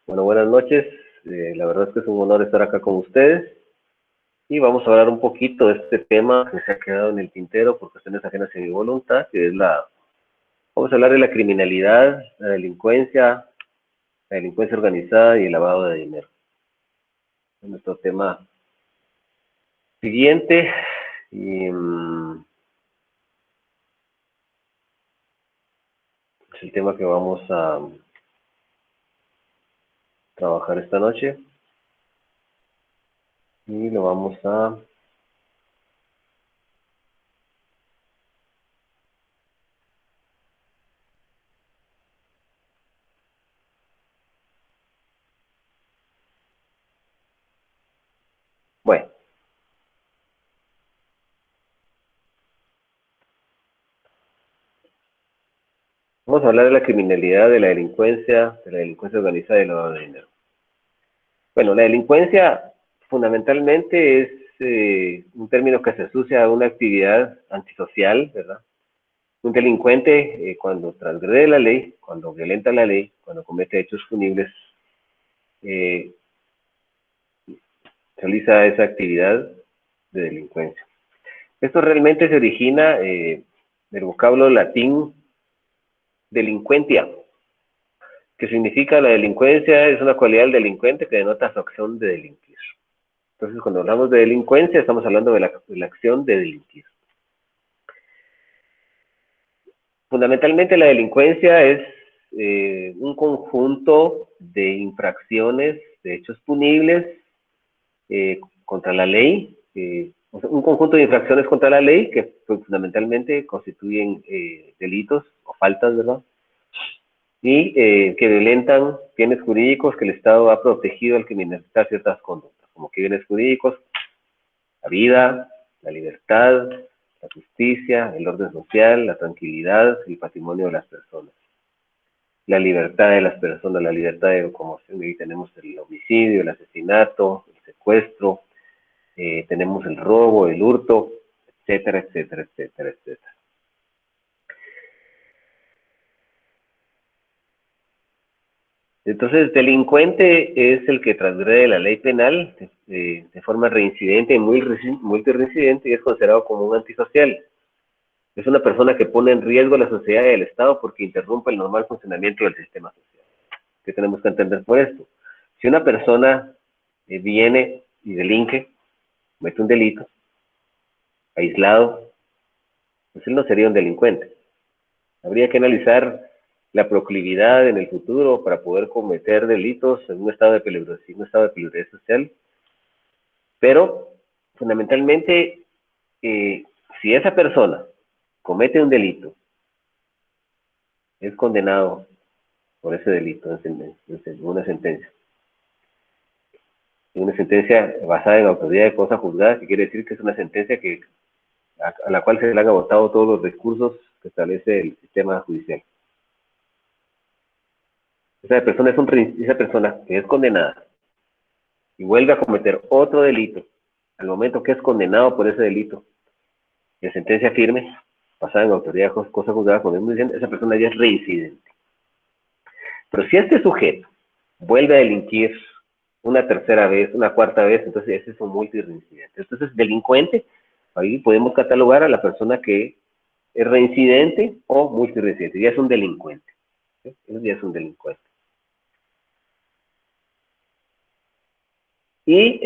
Bueno, buenas noches. La verdad es que es un honor estar acá con ustedes y vamos a hablar un poquito de este tema que se ha quedado en el tintero por cuestiones ajenas a mi voluntad, que es vamos a hablar de la criminalidad, la delincuencia organizada y el lavado de dinero. Es nuestro tema siguiente y es el tema que vamos a trabajar esta noche y lo vamos a bueno. Vamos a hablar de la criminalidad, de la delincuencia organizada y el lavado de dinero. Bueno, la delincuencia fundamentalmente es un término que se asocia a una actividad antisocial, ¿verdad? Un delincuente cuando transgrede la ley, cuando violenta la ley, cuando comete hechos punibles, eh, realiza esa actividad de delincuencia. Esto realmente se origina del vocablo latín delinquentia, que significa la delincuencia es una cualidad del delincuente que denota su acción de delinquir. Entonces, cuando hablamos de delincuencia, estamos hablando de la acción de delinquir. Fundamentalmente, la delincuencia es un conjunto de infracciones, de hechos punibles contra la ley, un conjunto de infracciones contra la ley que pues, fundamentalmente constituyen delitos o faltas, ¿verdad? Y que violentan bienes jurídicos que el Estado ha protegido al criminalizar ciertas conductas, como que bienes jurídicos, la vida, la libertad, la justicia, el orden social, la tranquilidad, el patrimonio de las personas. La libertad de las personas, la libertad de locomoción, ahí tenemos el homicidio, el asesinato, el secuestro, tenemos el robo, el hurto, etcétera, etcétera, etcétera, etcétera. Entonces, delincuente es el que transgrede la ley penal de forma reincidente y multireincidente y es considerado como un antisocial. Es una persona que pone en riesgo a la sociedad y al Estado porque interrumpe el normal funcionamiento del sistema social. ¿Qué tenemos que entender por esto? Si una persona viene y delinque, comete un delito, aislado, pues él no sería un delincuente. Habría que analizar la proclividad en el futuro para poder cometer delitos en un estado de peligrosidad social, pero fundamentalmente, si esa persona comete un delito, es condenado por ese delito en una sentencia. Una sentencia basada en autoridad de cosa juzgada, que quiere decir que es una sentencia a la cual se le han agotado todos los recursos que establece el sistema judicial. Esa persona que es condenada y vuelve a cometer otro delito al momento que es condenado por ese delito, de sentencia firme, basada en autoridad de cosa juzgada, esa persona ya es reincidente. Pero si este sujeto vuelve a delinquir una tercera vez, una cuarta vez, entonces ese es un multireincidente. Entonces, delincuente, ahí podemos catalogar a la persona que es reincidente o multireincidente, ya es un delincuente. ¿Sí? Eso ya es un delincuente. Y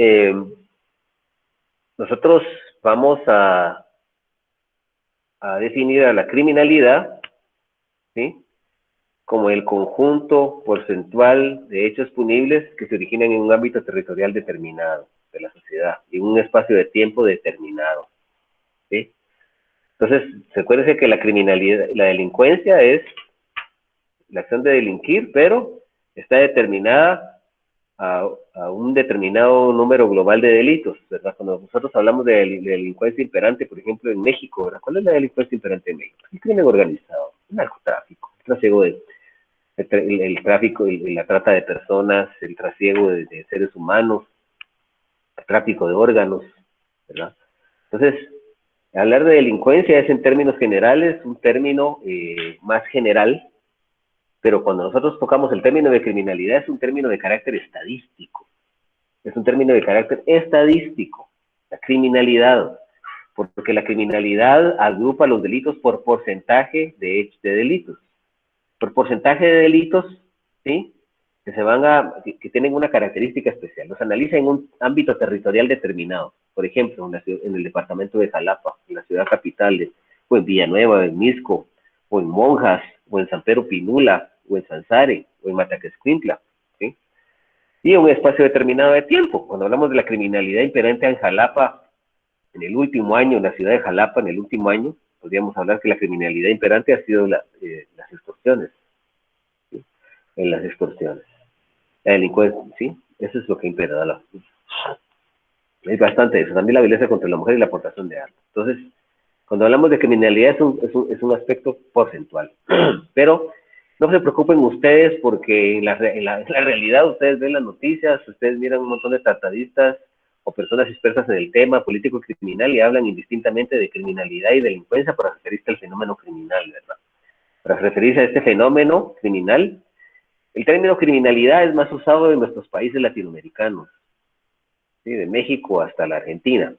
nosotros vamos a definir a la criminalidad, ¿sí?, como el conjunto porcentual de hechos punibles que se originan en un ámbito territorial determinado de la sociedad, en un espacio de tiempo determinado, ¿sí? Entonces, recuérdense que la criminalidad, la delincuencia es la acción de delinquir, pero está determinada a un determinado número global de delitos, ¿verdad? Cuando nosotros hablamos de delincuencia imperante, por ejemplo, en México, ¿verdad? ¿Cuál es la delincuencia imperante en México? El crimen organizado, el narcotráfico, el trasiego el tráfico y la trata de personas, el trasiego de seres humanos, el tráfico de órganos, ¿verdad? Entonces, hablar de delincuencia es en términos generales un término más general, Pero cuando nosotros tocamos el término de criminalidad, es un término de carácter estadístico. Es un término de carácter estadístico, la criminalidad, porque la criminalidad agrupa los delitos por porcentaje de delitos. Por porcentaje de delitos, ¿sí? Que tienen una característica especial. Los analiza en un ámbito territorial determinado. Por ejemplo, en el departamento de Jalapa, en la ciudad capital, o en Villanueva, en Misco, o en Monjas, o en San Pedro Pinula, o en Sansare, o en Mataquescuintla, ¿sí? Y en un espacio determinado de tiempo. Cuando hablamos de la criminalidad imperante en Jalapa, en el último año, en la ciudad de Jalapa, en el último año, podríamos hablar que la criminalidad imperante ha sido las extorsiones, ¿sí? En las extorsiones. La delincuencia, ¿sí? Eso es lo que impera. Es bastante eso. También la violencia contra la mujer y la aportación de armas. Entonces, cuando hablamos de criminalidad es un aspecto porcentual. Pero no se preocupen ustedes porque en la realidad ustedes ven las noticias, ustedes miran un montón de tratadistas o personas expertas en el tema político y criminal y hablan indistintamente de criminalidad y delincuencia para referirse al fenómeno criminal, ¿verdad? Para referirse a este fenómeno criminal, el término criminalidad es más usado en nuestros países latinoamericanos, ¿sí? De México hasta la Argentina.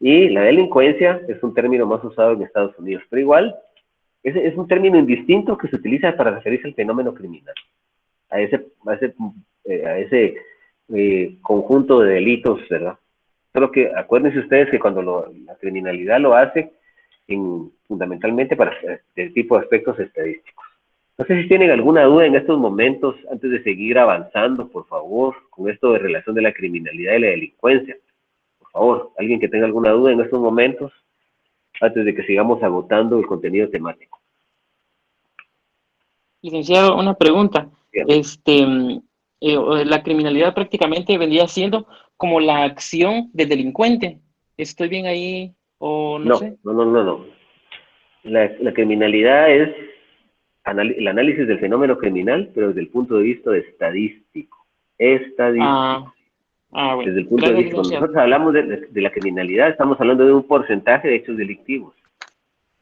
Y la delincuencia es un término más usado en Estados Unidos, pero igual es un término indistinto que se utiliza para referirse al fenómeno criminal, a ese conjunto de delitos, ¿verdad? Solo que acuérdense ustedes que cuando la criminalidad lo hace fundamentalmente para este tipo de aspectos estadísticos. No sé si tienen alguna duda en estos momentos, antes de seguir avanzando, por favor, con esto de relación de la criminalidad y la delincuencia. Por favor, alguien que tenga alguna duda en estos momentos, antes de que sigamos agotando el contenido temático. Licenciado, una pregunta. Bien. La criminalidad prácticamente vendría siendo como la acción del delincuente. ¿Estoy bien ahí o no sé? No. La criminalidad es el análisis del fenómeno criminal, pero desde el punto de vista estadístico. Estadístico. Bueno. Desde el punto de Gracias, vista, cuando licenciado. nosotros hablamos de la criminalidad, estamos hablando de un porcentaje de hechos delictivos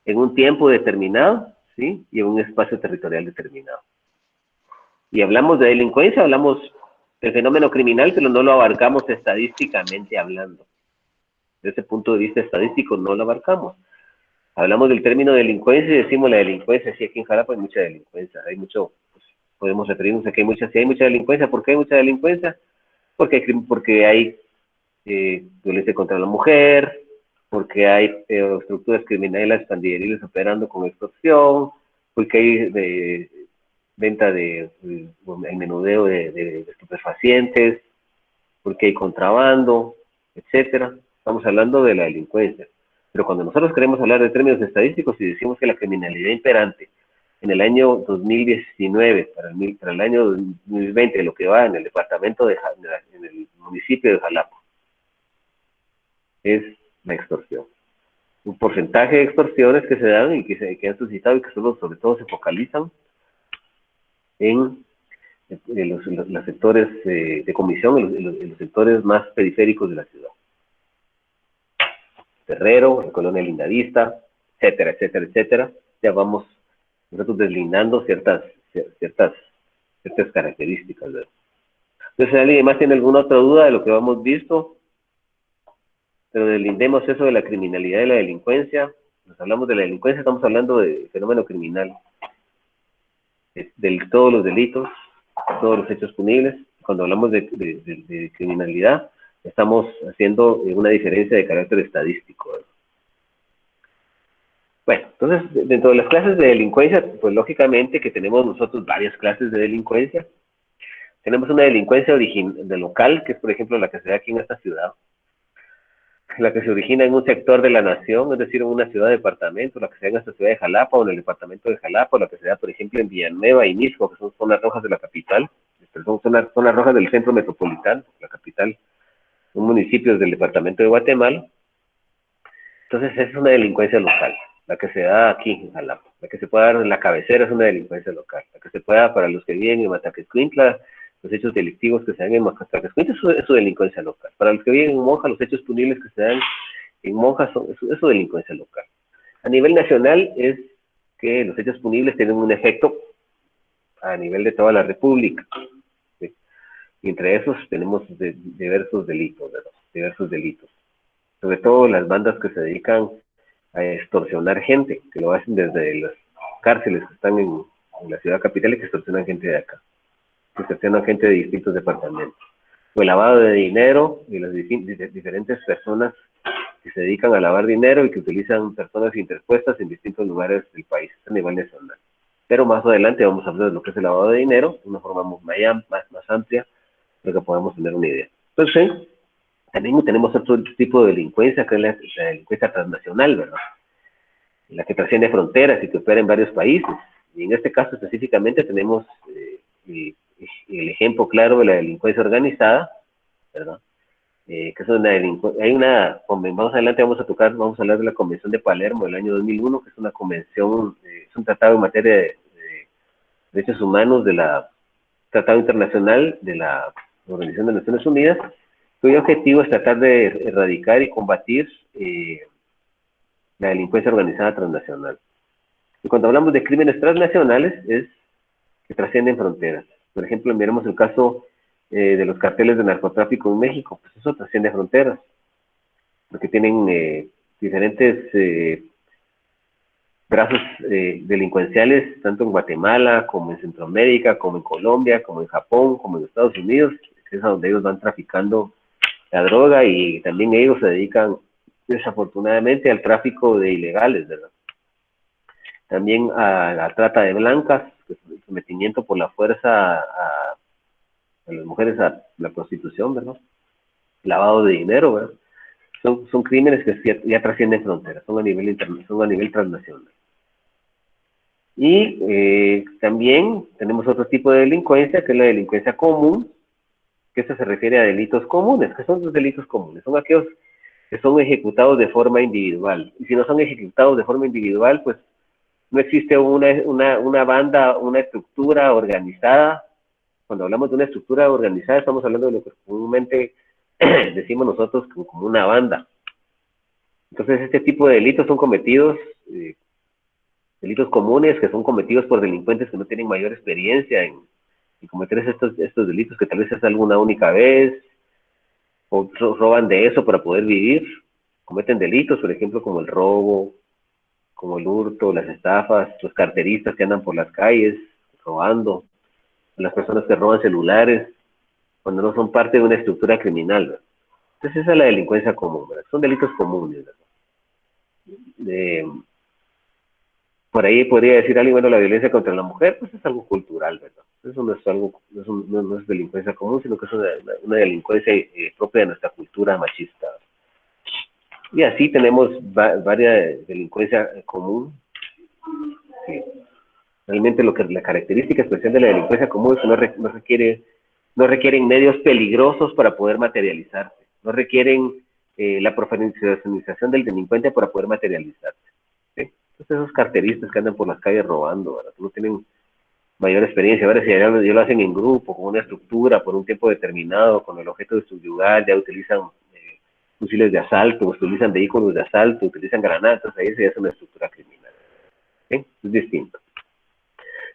en un tiempo determinado, ¿sí? Y en un espacio territorial determinado. Y hablamos de delincuencia, hablamos del fenómeno criminal, pero no lo abarcamos estadísticamente hablando. Desde ese punto de vista estadístico no lo abarcamos. Hablamos del término delincuencia y decimos la delincuencia, sí, aquí en Jalapa hay mucha delincuencia, hay mucho, pues, podemos referirnos a que hay mucha delincuencia. ¿Por qué hay mucha delincuencia? Porque hay violencia contra la mujer, porque hay estructuras criminales pandilleriles operando con extorsión, porque hay venta el menudeo de estupefacientes, porque hay contrabando, etcétera. Estamos hablando de la delincuencia. Pero cuando nosotros queremos hablar de términos estadísticos y decimos que la criminalidad imperante en el año 2019 para el año 2020, lo que va en el departamento en el municipio de Jalapa, es la extorsión. Un porcentaje de extorsiones que se dan y que han suscitado y que sobre todo se focalizan en los sectores de comisión, en los sectores más periféricos de la ciudad. Terrero, la colonia Lindavista, etcétera, etcétera, etcétera. Ya vamos nosotros deslindando ciertas características, ¿verdad? Entonces, ¿alguien más tiene alguna otra duda de lo que hemos visto? Pero deslindemos eso de la criminalidad y la delincuencia. Nos hablamos de la delincuencia, estamos hablando de fenómeno criminal, de todos los delitos, todos los hechos punibles. Cuando hablamos de criminalidad, estamos haciendo una diferencia de carácter estadístico, ¿verdad? Bueno, entonces, dentro de las clases de delincuencia, pues lógicamente que tenemos nosotros varias clases de delincuencia. Tenemos una delincuencia de local, que es, por ejemplo, la que se da aquí en esta ciudad, la que se origina en un sector de la nación, es decir, en una ciudad-departamento, la que se da en esta ciudad de Jalapa o en el departamento de Jalapa, o la que se da, por ejemplo, en Villanueva y Misco, que son zonas rojas de la capital, son zonas rojas del centro metropolitano, la capital, son municipios del departamento de Guatemala. Entonces, esa es una delincuencia local, la que se da aquí en Jalapa. La que se puede dar en la cabecera es una delincuencia local. La que se puede dar para los que viven en Mataquescuintla, los hechos delictivos que se dan en Mataquescuintla es su delincuencia local. Para los que viven en Monjas, los hechos punibles que se dan en Monjas es su delincuencia local. A nivel nacional es que los hechos punibles tienen un efecto a nivel de toda la República. ¿Sí? Y entre esos tenemos diversos delitos, ¿verdad? Diversos delitos. Sobre todo las bandas que se dedican a extorsionar gente, que lo hacen desde las cárceles que están en la ciudad capital y que extorsionan gente de acá, que extorsionan gente de distintos departamentos. O el lavado de dinero y las diferentes personas que se dedican a lavar dinero y que utilizan personas interpuestas en distintos lugares del país, a nivel nacional. Pero más adelante vamos a hablar de lo que es el lavado de dinero, de una forma más amplia, para que podamos tener una idea. Entonces, también tenemos otro tipo de delincuencia, que es la delincuencia transnacional, ¿verdad? La que trasciende fronteras y que opera en varios países. Y en este caso específicamente tenemos el ejemplo claro de la delincuencia organizada, ¿verdad? Que es más adelante vamos a hablar de la Convención de Palermo del año 2001, que es una convención, es un tratado en materia de derechos humanos de la Tratado Internacional de la Organización de Naciones Unidas, cuyo objetivo es tratar de erradicar y combatir la delincuencia organizada transnacional. Y cuando hablamos de crímenes transnacionales, es que trascienden fronteras. Por ejemplo, miremos el caso de los carteles de narcotráfico en México, pues eso trasciende fronteras, porque tienen diferentes brazos delincuenciales, tanto en Guatemala, como en Centroamérica, como en Colombia, como en Japón, como en Estados Unidos, que es a donde ellos van traficando la droga, y también ellos se dedican desafortunadamente al tráfico de ilegales, ¿verdad? También a la trata de blancas, el sometimiento por la fuerza a las mujeres a la prostitución, ¿verdad? Lavado de dinero, ¿verdad? Son crímenes que ya trascienden fronteras, son a nivel transnacional. Y también tenemos otro tipo de delincuencia, que es la delincuencia común, que eso se refiere a delitos comunes. ¿Qué son los delitos comunes? Son aquellos que son ejecutados de forma individual. Y si no son ejecutados de forma individual, pues no existe una banda, una estructura organizada. Cuando hablamos de una estructura organizada, estamos hablando de lo que comúnmente decimos nosotros como una banda. Entonces, este tipo de delitos son cometidos, delitos comunes, que son cometidos por delincuentes que no tienen mayor experiencia en cometer estos delitos, que tal vez es alguna única vez, o roban de eso para poder vivir. Cometen delitos, por ejemplo, como el robo, como el hurto, las estafas, los carteristas que andan por las calles robando, las personas que roban celulares, cuando no son parte de una estructura criminal, ¿verdad? Entonces esa es la delincuencia común, ¿verdad? Son delitos comunes, ¿verdad? Por ahí podría decir alguien, bueno, la violencia contra la mujer, pues es algo cultural, ¿verdad? Eso no es algo, no es delincuencia común, sino que es una delincuencia propia de nuestra cultura machista. Y así tenemos varias delincuencia común. Sí. Realmente la característica especial de la delincuencia común es que no requieren medios peligrosos para poder materializarse, no requieren la profesionalización del delincuente para poder materializarse. ¿Sí? Entonces esos carteristas que andan por las calles robando, ¿verdad? No tienen mayor experiencia, ¿verdad? Si ya lo hacen en grupo, con una estructura, por un tiempo determinado, con el objeto de subyugar, ya utilizan fusiles de asalto, utilizan vehículos de asalto, utilizan granadas, ahí se hace una estructura criminal. ¿Sí? Es distinto.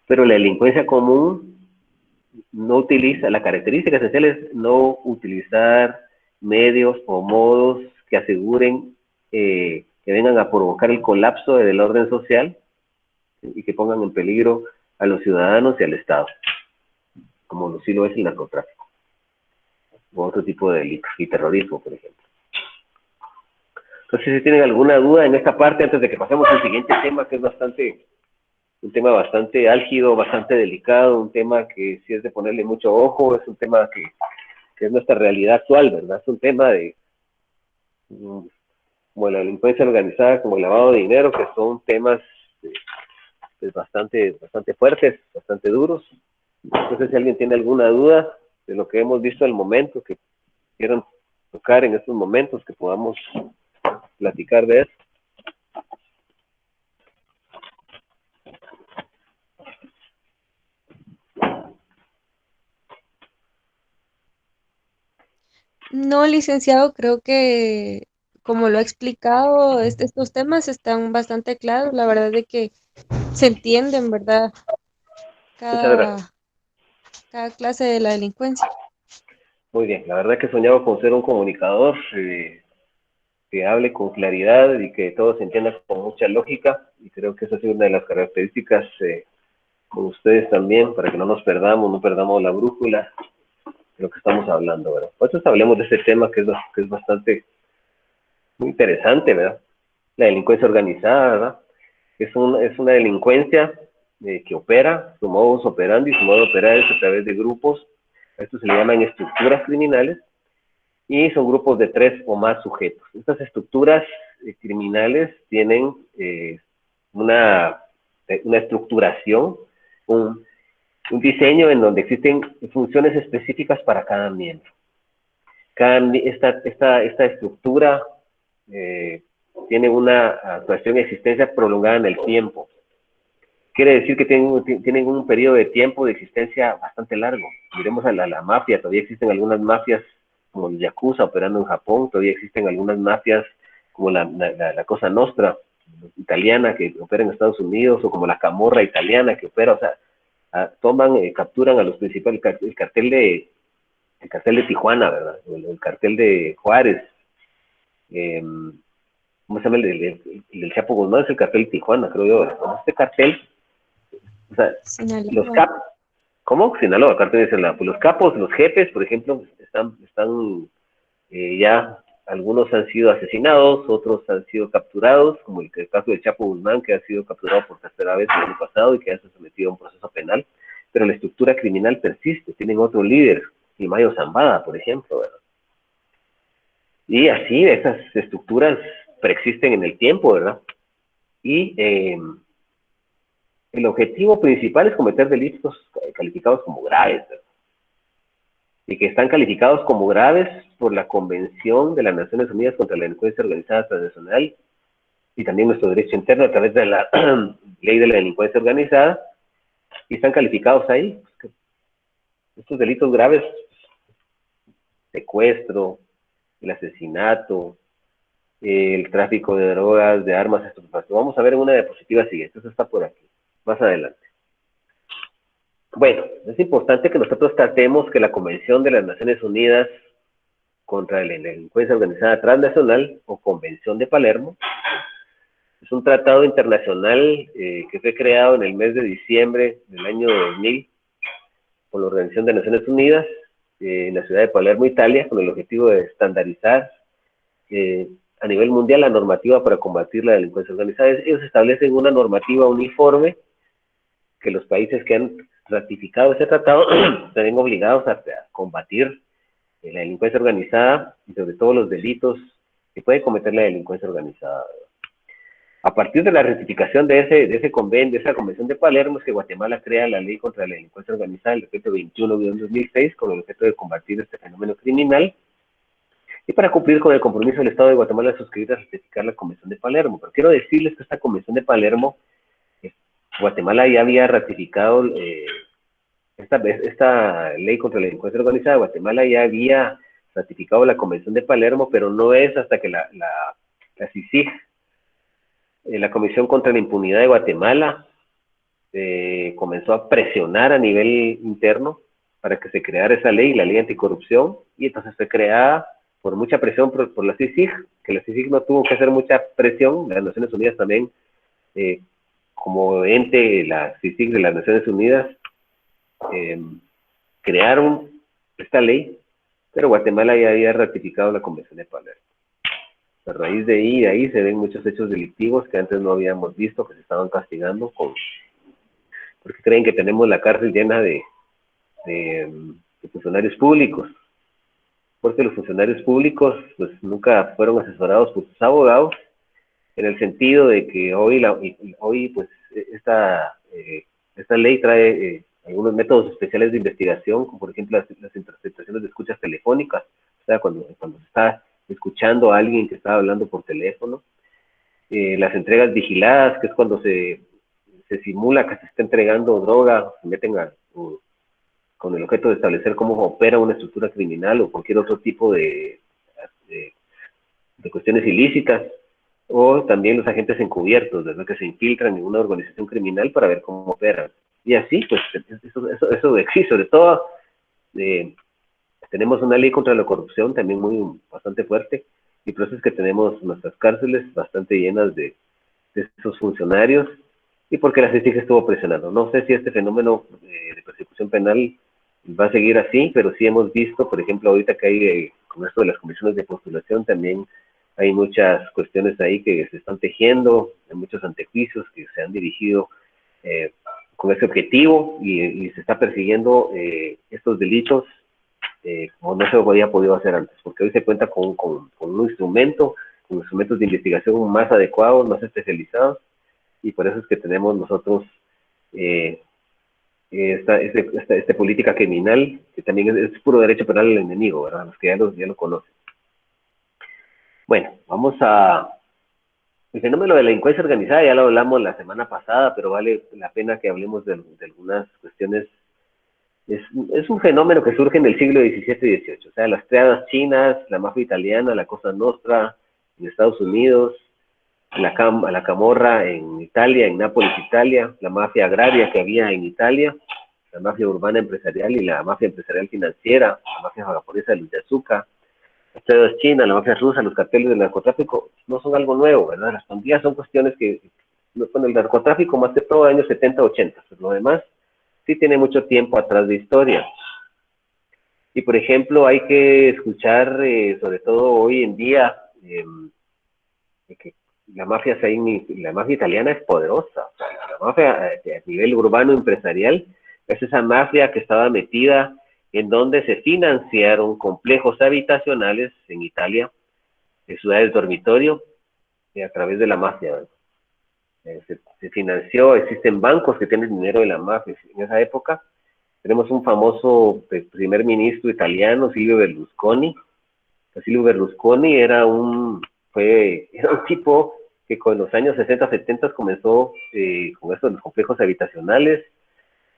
Pero la delincuencia común no utiliza, la característica esencial es no utilizar medios o modos que aseguren que vengan a provocar el colapso del orden social y que pongan en peligro a los ciudadanos y al Estado, como sí lo es el narcotráfico o otro tipo de delitos, y terrorismo, por ejemplo. Entonces, si tienen alguna duda en esta parte, antes de que pasemos al siguiente tema, que es un tema bastante álgido, bastante delicado, un tema que sí es de ponerle mucho ojo, es un tema que es nuestra realidad actual, ¿verdad? Es un tema de como la delincuencia organizada, como el lavado de dinero, que son temas bastante fuertes, bastante duros. Entonces, si alguien tiene alguna duda de lo que hemos visto al momento, que quieran tocar en estos momentos, que podamos platicar de eso. No, licenciado, creo que como lo ha explicado, estos temas están bastante claros. La verdad es que se entienden, ¿verdad? Muchas gracias. cada clase de la delincuencia. Muy bien, la verdad que soñaba con ser un comunicador que hable con claridad y que todo se entienda con mucha lógica, y creo que esa ha sido una de las características con ustedes también, para que no nos perdamos, no perdamos la brújula de lo que estamos hablando, ¿verdad? Entonces hablemos de este tema que es bastante muy interesante, ¿verdad? La delincuencia organizada, ¿verdad? Es una delincuencia que opera, su modus operandi, su modo de operar es a través de grupos, a esto se le llaman estructuras criminales, y son grupos de 3 o más sujetos. Estas estructuras criminales tienen una estructuración, un, un diseño en donde existen funciones específicas para cada miembro. Esta estructura tiene una actuación y existencia prolongada en el tiempo. Quiere decir que tienen un periodo de tiempo de existencia bastante largo. Miremos a la mafia, todavía existen algunas mafias como el Yakuza operando en Japón, todavía existen algunas mafias como la Cosa Nostra italiana que opera en Estados Unidos, o como la Camorra italiana que opera, o sea, capturan a los principales, el cartel de Tijuana, ¿verdad? El cartel de Juárez, ¿cómo se llama? El Chapo Guzmán es el cartel de Tijuana, creo yo, ¿verdad? Este cartel, o sea, los Sinaloa. capos, ¿cómo? Sinaloa, cartel de Sinaloa. Pues los capos, los jefes, por ejemplo, están ya, algunos han sido asesinados, otros han sido capturados, como el caso de Chapo Guzmán, que ha sido capturado por tercera vez el año pasado y que ya se ha sometido a un proceso penal, pero la estructura criminal persiste, tienen otro líder, el Mayo Zambada, por ejemplo, ¿verdad? Y así esas estructuras preexisten en el tiempo, ¿verdad? Y el objetivo principal es cometer delitos calificados como graves, ¿verdad? Y que están calificados como graves por la Convención de las Naciones Unidas contra la Delincuencia Organizada Transnacional y también nuestro derecho interno a través de la Ley de la Delincuencia Organizada, y están calificados ahí. Estos delitos graves, secuestro, el asesinato, el tráfico de drogas, de armas, estupefacientes. Vamos a ver en una diapositiva siguiente, eso está por aquí, más adelante. Bueno, es importante que nosotros tratemos que la Convención de las Naciones Unidas contra la Delincuencia Organizada Transnacional, o Convención de Palermo, es un tratado internacional que fue creado en el mes de diciembre del año 2000 por la Organización de Naciones Unidas en la ciudad de Palermo, Italia, con el objetivo de estandarizar a nivel mundial la normativa para combatir la delincuencia organizada. Ellos establecen una normativa uniforme que los países que han ratificado ese tratado se ven obligados a combatir la delincuencia organizada y sobre todo los delitos que puede cometer la delincuencia organizada. A partir de la ratificación de ese convenio, de esa Convención de Palermo, es que Guatemala crea la Ley contra la Delincuencia Organizada, el decreto 21-2006, con el objeto de combatir este fenómeno criminal, y para cumplir con el compromiso del Estado de Guatemala de suscribir a ratificar la Convención de Palermo. Pero quiero decirles que esta Convención de Palermo, Guatemala ya había ratificado esta ley contra la delincuencia organizada. Guatemala ya había ratificado la Convención de Palermo, pero no es hasta que la CICIG, la Comisión contra la Impunidad de Guatemala, comenzó a presionar a nivel interno para que se creara esa ley, la ley anticorrupción, y entonces fue creada por mucha presión por la CICIG, que la CICIG no tuvo que hacer mucha presión. Las Naciones Unidas también, como ente, la CICIG de las Naciones Unidas, crearon esta ley, pero Guatemala ya había ratificado la Convención de Palermo. A raíz de ahí se ven muchos hechos delictivos que antes no habíamos visto, que se estaban castigando porque creen que tenemos la cárcel llena de funcionarios públicos, porque los funcionarios públicos pues nunca fueron asesorados por sus abogados, en el sentido de que hoy pues esta ley trae algunos métodos especiales de investigación, como por ejemplo las interceptaciones de escuchas telefónicas, o sea, cuando se está escuchando a alguien que está hablando por teléfono, las entregas vigiladas, que es cuando se simula que se está entregando droga, se meten con el objeto de establecer cómo opera una estructura criminal o cualquier otro tipo de cuestiones ilícitas, o también los agentes encubiertos, ¿verdad?, que se infiltran en una organización criminal para ver cómo operan. Y así, pues, eso existe. Sobre todo, tenemos una ley contra la corrupción también bastante fuerte, y por eso es que tenemos nuestras cárceles bastante llenas de estos funcionarios, y porque la justicia estuvo presionando. No sé si este fenómeno de persecución penal va a seguir así, pero sí hemos visto, por ejemplo, ahorita que hay con esto de las comisiones de postulación, también hay muchas cuestiones ahí que se están tejiendo, hay muchos antejuicios que se han dirigido con ese objetivo, y se está persiguiendo estos delitos como no se había podido hacer antes, porque hoy se cuenta con un instrumento, con instrumentos de investigación más adecuados, más especializados, y por eso es que tenemos nosotros esta política criminal, que también es puro derecho penal del enemigo, ¿verdad? Los que ya lo conocen. Bueno, vamos a... El fenómeno de la delincuencia organizada ya lo hablamos la semana pasada, pero vale la pena que hablemos de algunas cuestiones. Es un fenómeno que surge en el siglo XVII y XVIII, o sea, las triadas chinas, la mafia italiana, la Cosa Nostra en Estados Unidos, la Camorra en Italia, en Nápoles, Italia, la mafia agraria que había en Italia, la mafia urbana empresarial y la mafia empresarial financiera, la mafia japonesa de luz de azúcar, las triadas chinas, la mafia rusa, los carteles del narcotráfico, no son algo nuevo, ¿verdad? Las pandillas son cuestiones que, con el narcotráfico más que todo años 70, 80, pero lo demás sí tiene mucho tiempo atrás de historia. Y por ejemplo, hay que escuchar, sobre todo hoy en día, que la mafia italiana es poderosa. O sea, la mafia a nivel urbano empresarial es esa mafia que estaba metida en donde se financiaron complejos habitacionales en Italia, en ciudades dormitorio, a través de la mafia. Se financió, existen bancos que tienen dinero de la mafia. En esa época tenemos un famoso primer ministro italiano, Silvio Berlusconi. Silvio Berlusconi era un tipo que con los años 60, 70 comenzó con esto de los complejos habitacionales.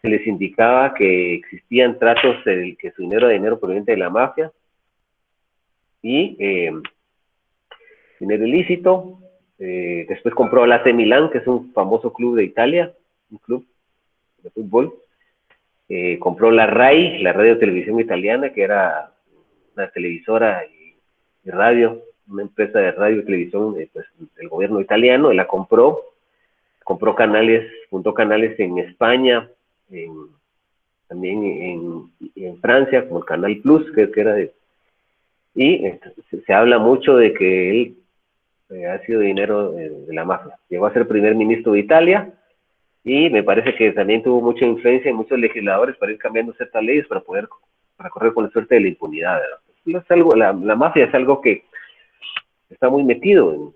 Se les indicaba que existían tratos que su dinero era dinero proveniente de la mafia y dinero ilícito. Después compró el AC Milán, que es un famoso club de Italia, un club de fútbol. Compró la RAI, la Radio Televisión Italiana, que era una televisora y radio, una empresa de radio y televisión pues, del gobierno italiano. Él la compró canales, juntó canales en España, también en Francia, como el Canal Plus, que era de... Y se habla mucho de que él ha sido dinero de la mafia. Llegó a ser primer ministro de Italia, y me parece que también tuvo mucha influencia en muchos legisladores para ir cambiando ciertas leyes para correr con la suerte de la impunidad, ¿verdad? Es algo, la mafia es algo que está muy metido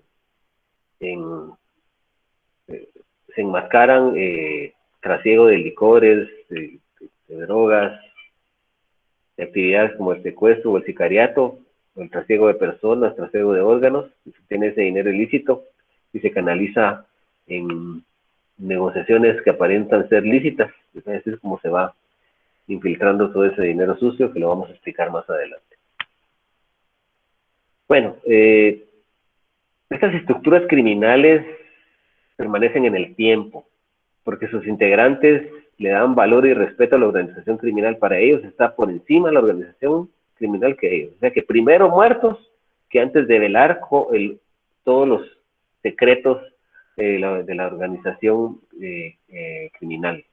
se enmascaran trasiego de licores, de drogas, de actividades como el secuestro o el sicariato, o el trasiego de personas, trasiego de órganos. Se tiene ese dinero ilícito y se canaliza en negociaciones que aparentan ser lícitas. Así es como se va infiltrando todo ese dinero sucio, que lo vamos a explicar más adelante. Bueno, estas estructuras criminales permanecen en el tiempo, porque sus integrantes le dan valor y respeto a la organización criminal. Para ellos está por encima de la organización criminal que ellos. O sea que primero muertos que antes de velar todos los secretos de la organización criminal.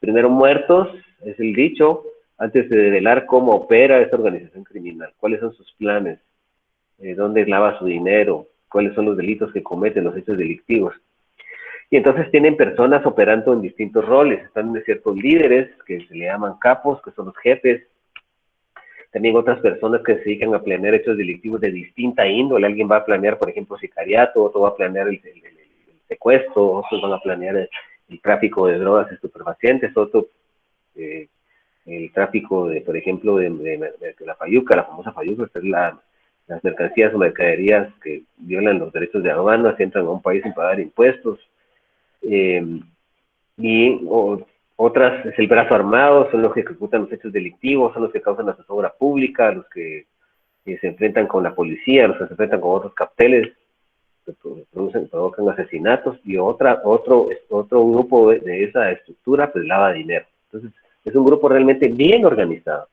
Primero muertos, es el dicho, antes de develar cómo opera esta organización criminal, cuáles son sus planes, dónde lava su dinero, cuáles son los delitos que cometen, los hechos delictivos. Y entonces tienen personas operando en distintos roles. Están ciertos líderes que se le llaman capos, que son los jefes. También otras personas que se dedican a planear hechos delictivos de distinta índole. Alguien va a planear, por ejemplo, sicariato, otro va a planear el secuestro, otros van a planear el tráfico de drogas estupefacientes, otro el tráfico de, por ejemplo, de la fayuca, la famosa fayuca, que es las mercancías o mercaderías que violan los derechos de aduanas, entran a un país sin pagar impuestos. Otras es el brazo armado, son los que ejecutan los hechos delictivos, son los que causan la zozobra pública, los que se enfrentan con la policía, los que se enfrentan con otros carteles, provocan asesinatos, y otro grupo de esa estructura, pues lava dinero. Entonces, es un grupo realmente bien organizado,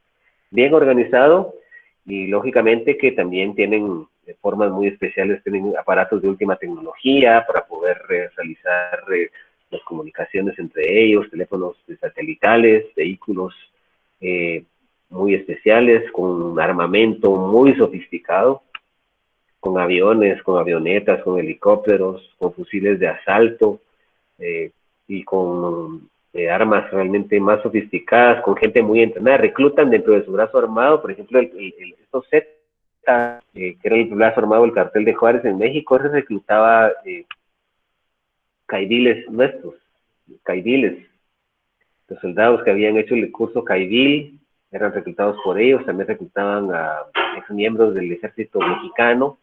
y lógicamente que también tienen formas muy especiales, tienen aparatos de última tecnología para poder realizar las comunicaciones entre ellos, teléfonos satelitales, vehículos muy especiales, con armamento muy sofisticado, con aviones, con avionetas, con helicópteros, con fusiles de asalto, y con armas realmente más sofisticadas, con gente muy entrenada. Reclutan dentro de su brazo armado, por ejemplo, estos Z, que era el brazo armado del cartel de Juárez en México, se reclutaba caidiles nuestros, caidiles. Los soldados que habían hecho el curso caidil eran reclutados por ellos, también reclutaban a ex miembros del ejército mexicano,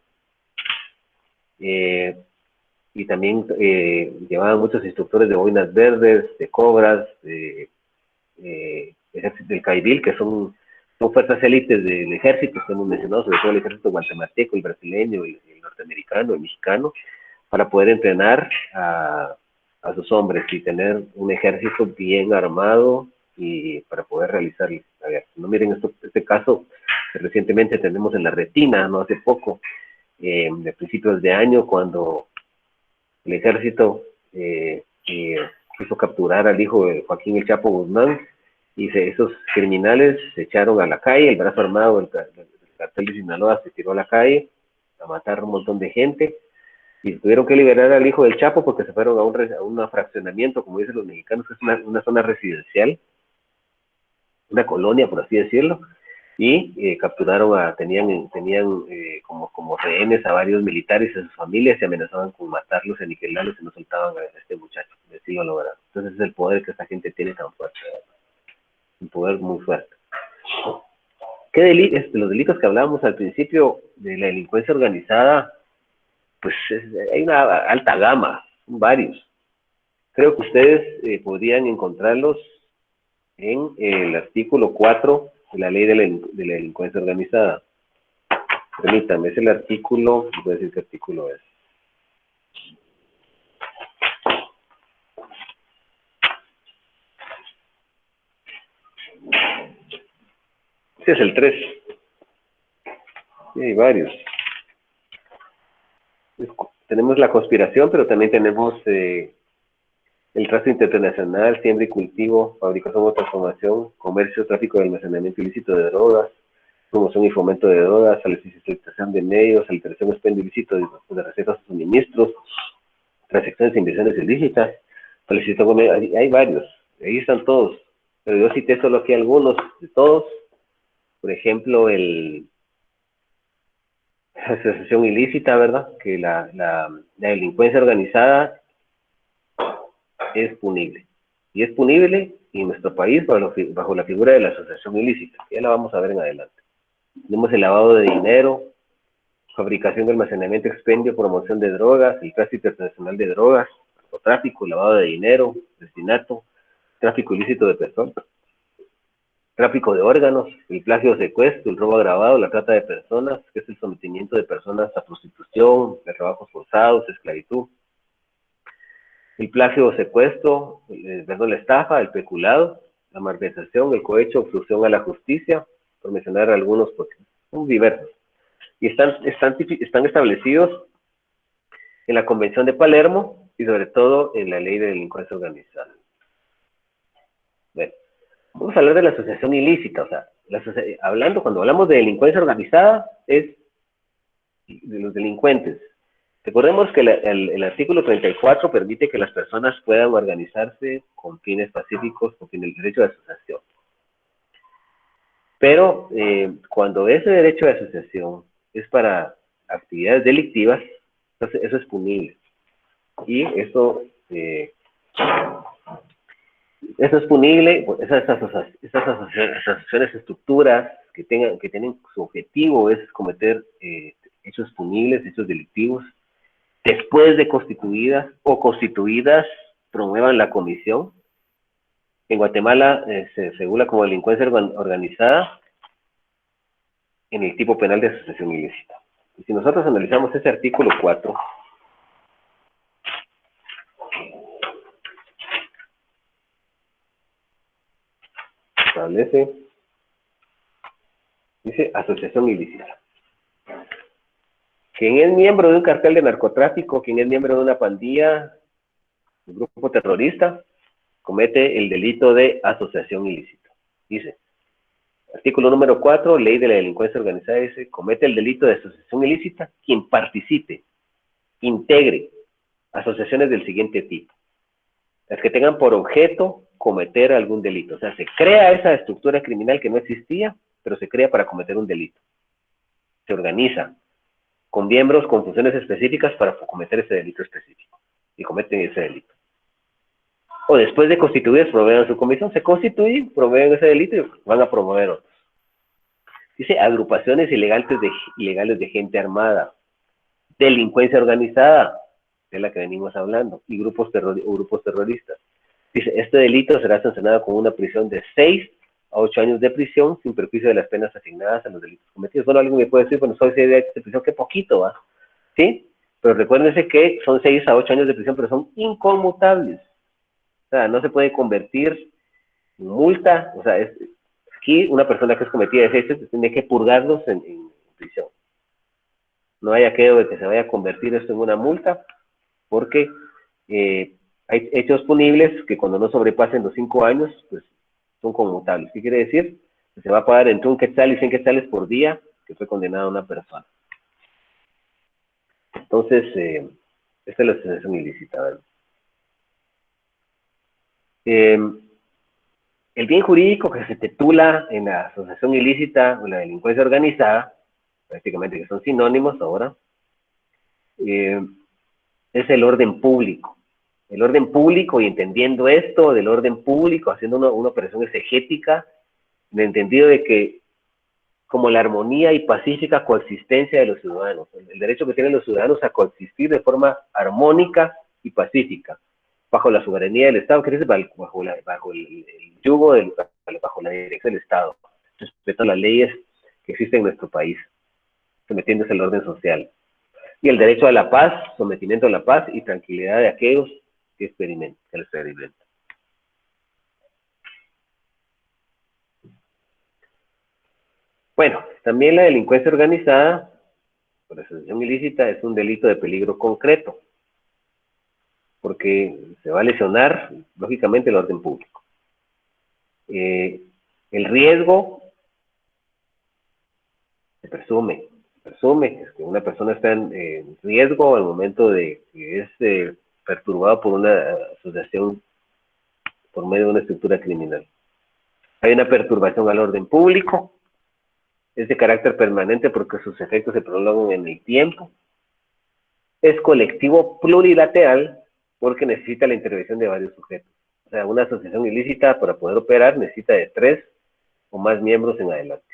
y también llevaban muchos instructores de boinas verdes, de cobras, ejército del caidil, que son fuerzas élites del ejército, que hemos mencionado, sobre todo el ejército guatemalteco, el brasileño, el norteamericano, el mexicano, para poder entrenar a sus hombres y tener un ejército bien armado y para poder realizar la guerra. No miren este caso que recientemente tenemos en la retina, no hace poco, de principios de año, cuando el ejército quiso capturar al hijo de Joaquín El Chapo Guzmán, y esos criminales se echaron a la calle, el brazo armado del cartel de Sinaloa se tiró a la calle a matar a un montón de gente, y tuvieron que liberar al hijo del Chapo porque se fueron a un fraccionamiento, como dicen los mexicanos, que es una zona residencial, una colonia, por así decirlo, y capturaron tenían como rehenes a varios militares y a sus familias, y amenazaban con matarlos, aniquilarlos, y no soltaban a este muchacho. Así lo lograron. Entonces es el poder que esta gente tiene tan fuerte, un poder muy fuerte. Los delitos que hablábamos al principio de la delincuencia organizada, pues hay una alta gama, son varios. Creo que ustedes podrían encontrarlos en el artículo 4 de la ley de la delincuencia organizada. Permítanme, es el artículo, voy a decir qué artículo es. Sí, es el 3. Sí, hay varios. Tenemos la conspiración, pero también tenemos el tráfico internacional, siembra y cultivo, fabricación o transformación, comercio, tráfico de almacenamiento ilícito de drogas, promoción y fomento de drogas, solicitación de medios, alteración o expendio ilícito de recetas o suministros, transacciones e inversiones ilícitas, hay varios, ahí están todos, pero yo cité solo aquí algunos de todos. Por ejemplo, la asociación ilícita, ¿verdad? Que la delincuencia organizada es punible. Y es punible en nuestro país bajo la figura de la asociación ilícita. Ya la vamos a ver en adelante. Tenemos el lavado de dinero, fabricación, almacenamiento, expendio, promoción de drogas, el tráfico internacional de drogas, narcotráfico, lavado de dinero, asesinato, tráfico ilícito de personas, tráfico de órganos, el plagio o secuestro, el robo agravado, la trata de personas, que es el sometimiento de personas a prostitución, de trabajos forzados, esclavitud, el plagio o secuestro, la estafa, el peculado, la malversación, el cohecho, obstrucción a la justicia, por mencionar algunos, porque son diversos. Y están establecidos en la Convención de Palermo y sobre todo en la Ley de Delincuencia Organizada. Bueno, vamos a hablar de la asociación ilícita. O sea, cuando hablamos de delincuencia organizada, es de los delincuentes. Recordemos que el artículo 34 permite que las personas puedan organizarse con fines pacíficos, con el derecho de asociación. Pero cuando ese derecho de asociación es para actividades delictivas, entonces eso es punible. Y eso es punible, esas asociaciones, estructuras que tienen su objetivo es cometer hechos punibles, hechos delictivos, después de constituidas o constituidas, promuevan la comisión. En Guatemala se regula como delincuencia organizada en el tipo penal de asociación ilícita. Y si nosotros analizamos ese artículo 4, establece, dice asociación ilícita. Quien es miembro de un cartel de narcotráfico, quien es miembro de una pandilla, un grupo terrorista, comete el delito de asociación ilícita. Dice, artículo número 4, ley de la delincuencia organizada, dice, comete el delito de asociación ilícita quien participe, integre asociaciones del siguiente tipo. Las que tengan por objeto cometer algún delito. O sea, se crea esa estructura criminal que no existía, pero se crea para cometer un delito. Se organiza con miembros con funciones específicas para cometer ese delito específico. Y cometen ese delito. O después de constituidos, proveen su comisión, se constituyen, proveen ese delito y van a promover otros. Dice agrupaciones ilegales de gente armada, delincuencia organizada, de la que venimos hablando, y grupos terroristas. Dice, este delito será sancionado con una prisión de 6 a 8 años de prisión sin perjuicio de las penas asignadas a los delitos cometidos. Bueno, alguien me puede decir, bueno, soy 6 años de prisión, qué poquito, ¿va? ¿Sí? Pero recuérdense que son 6 a 8 años de prisión, pero son inconmutables. O sea, no se puede convertir en multa. O sea, aquí una persona que es cometida de hechos tiene que purgarlos en prisión. No hay aquello de que se vaya a convertir esto en una multa, porque hay hechos punibles que cuando no sobrepasen los 5 años, pues son conmutables. ¿Qué quiere decir? Que se va a pagar entre 1 quetzal y 100 quetzales por día que fue condenada una persona. Entonces, esta es la asociación ilícita, ¿verdad? El bien jurídico que se titula en la asociación ilícita o la delincuencia organizada, prácticamente que son sinónimos ahora, es el orden público. El orden público, y entendiendo esto del orden público, haciendo una operación exegética, en el entendido de que como la armonía y pacífica coexistencia de los ciudadanos, el derecho que tienen los ciudadanos a coexistir de forma armónica y pacífica, bajo la soberanía del Estado, que dice bajo el yugo, bajo la dirección del Estado, respetando las leyes que existen en nuestro país, sometiéndose al orden social. Y el derecho a la paz, sometimiento a la paz y tranquilidad de aquellos que lo experimentan. Bueno, también la delincuencia organizada, por asociación ilícita, es un delito de peligro concreto, porque se va a lesionar, lógicamente, el orden público. El riesgo se presume que una persona está en riesgo al momento de que es perturbado por una asociación por medio de una estructura criminal. Hay una perturbación al orden público, es de carácter permanente porque sus efectos se prolongan en el tiempo, es colectivo plurilateral porque necesita la intervención de varios sujetos. O sea, una asociación ilícita para poder operar necesita de 3 o más miembros en adelante.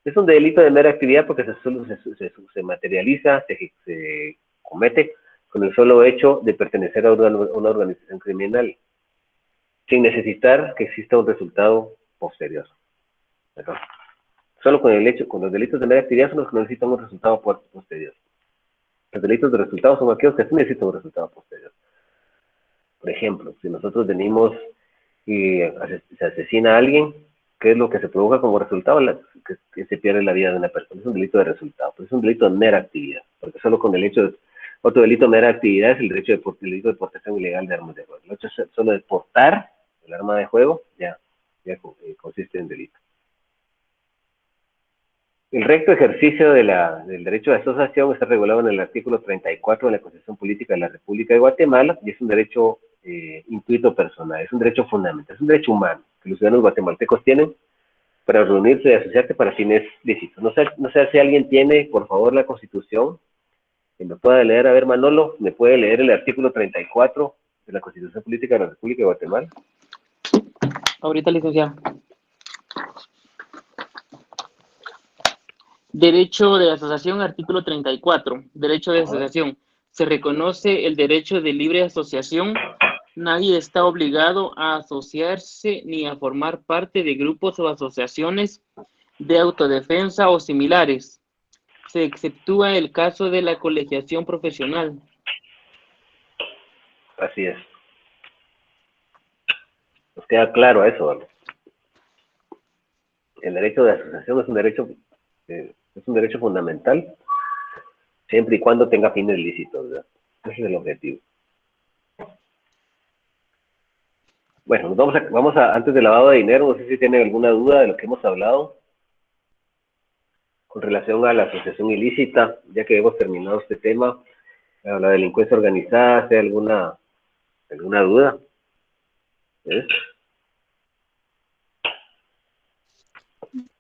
Es un delito de mera actividad porque se materializa, se comete con el solo hecho de pertenecer a una organización criminal, sin necesitar que exista un resultado posterior. ¿Verdad? Solo con los delitos de mera actividad son los que necesitan un resultado posterior. Los delitos de resultado son aquellos que sí necesitan un resultado posterior. Por ejemplo, si nosotros venimos y se asesina a alguien, ¿qué es lo que se provoca como resultado? Que se pierde la vida de una persona. Es un delito de resultado, pero es un delito de mera actividad, porque solo con el hecho de... Otro delito de mera actividad es el delito de portación ilegal de armas de fuego. El hecho solo de portar el arma de fuego ya consiste en delito. El recto ejercicio del derecho de asociación está regulado en el artículo 34 de la Constitución Política de la República de Guatemala y es un derecho intuito personal, es un derecho fundamental, es un derecho humano que los ciudadanos guatemaltecos tienen para reunirse y asociarse para fines lícitos. No sé si alguien tiene, por favor, la Constitución, que me pueda leer. A ver, Manolo, ¿me puede leer el artículo 34 de la Constitución Política de la República de Guatemala? Ahorita, licenciado. Derecho de asociación, artículo 34. Derecho de asociación. Se reconoce el derecho de libre asociación. Nadie está obligado a asociarse ni a formar parte de grupos o asociaciones de autodefensa o similares. Se exceptúa el caso de la colegiación profesional. Así es. Nos queda claro eso, ¿vale? El derecho de asociación es un derecho fundamental, siempre y cuando tenga fines lícitos, ¿verdad? Ese es el objetivo. Bueno, vamos a antes del lavado de dinero, no sé si tienen alguna duda de lo que hemos hablado con relación a la asociación ilícita, ya que hemos terminado este tema, la delincuencia organizada, ¿hay alguna duda? ¿Es?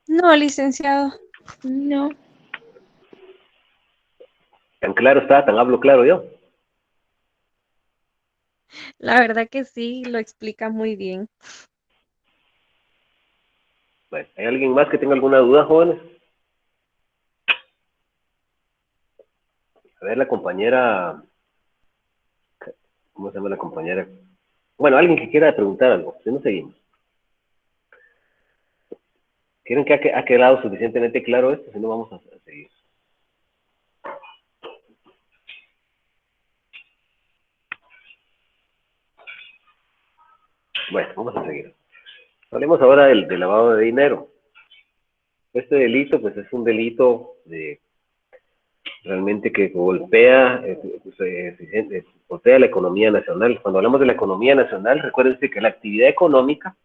No, licenciado. No. ¿Tan claro está? ¿Tan hablo claro yo? La verdad que sí, lo explica muy bien. Bueno, ¿hay alguien más que tenga alguna duda, jóvenes? A ver, la compañera... ¿Cómo se llama la compañera? Bueno, alguien que quiera preguntar algo, si no seguimos. ¿Quieren que ha quedado suficientemente claro esto? Si no, vamos a seguir. Bueno, vamos a seguir. Hablemos ahora del lavado de dinero. Este delito, pues es un delito realmente que golpea la economía nacional. Cuando hablamos de la economía nacional, recuérdense que la actividad económica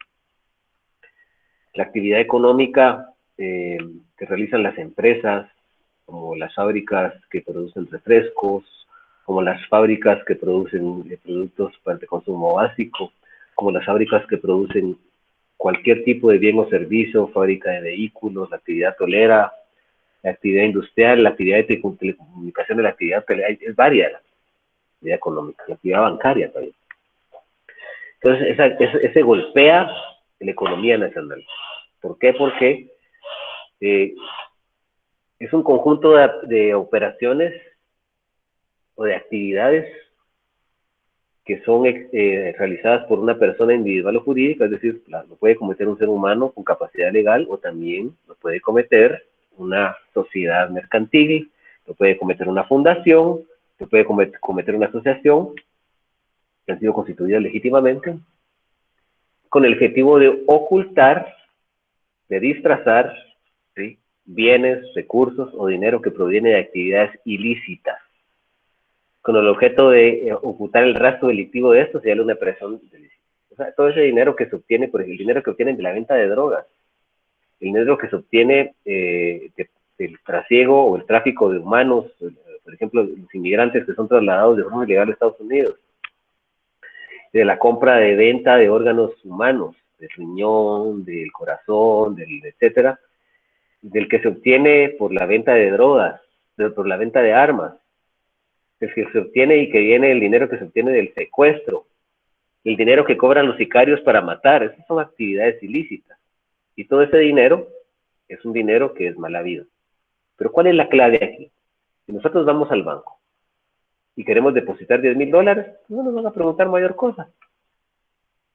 que realizan las empresas, como las fábricas que producen refrescos, como las fábricas que producen productos para el consumo básico, como las fábricas que producen cualquier tipo de bien o servicio, fábrica de vehículos, la actividad tolera, la actividad industrial, la actividad de telecomunicaciones, la actividad es variada, la actividad económica, la actividad bancaria también. Entonces, ese golpea la economía nacional. ¿Por qué? Porque es un conjunto de operaciones o de actividades que son realizadas por una persona individual o jurídica, es decir, lo puede cometer un ser humano con capacidad legal o también lo puede cometer una sociedad mercantil, lo puede cometer una fundación, lo puede cometer una asociación que han sido constituidas legítimamente con el objetivo de ocultar, de disfrazar, ¿sí?, bienes, recursos o dinero que proviene de actividades ilícitas. Con el objeto de ocultar el rastro delictivo de esto, se llama una operación ilícita. O sea, todo ese dinero que se obtiene, por ejemplo, el dinero que obtienen de la venta de drogas, el dinero que se obtiene del trasiego o el tráfico de humanos, por ejemplo, los inmigrantes que son trasladados de forma ilegal a Estados Unidos, de la compra de venta de órganos humanos, del riñón, del corazón, etcétera, del que se obtiene por la venta de drogas, por la venta de armas, el que se obtiene y que viene el dinero que se obtiene del secuestro, el dinero que cobran los sicarios para matar, esas son actividades ilícitas. Y todo ese dinero es un dinero que es mal habido. Pero ¿cuál es la clave aquí? Si nosotros vamos al banco y queremos depositar $10,000, no nos van a preguntar mayor cosa.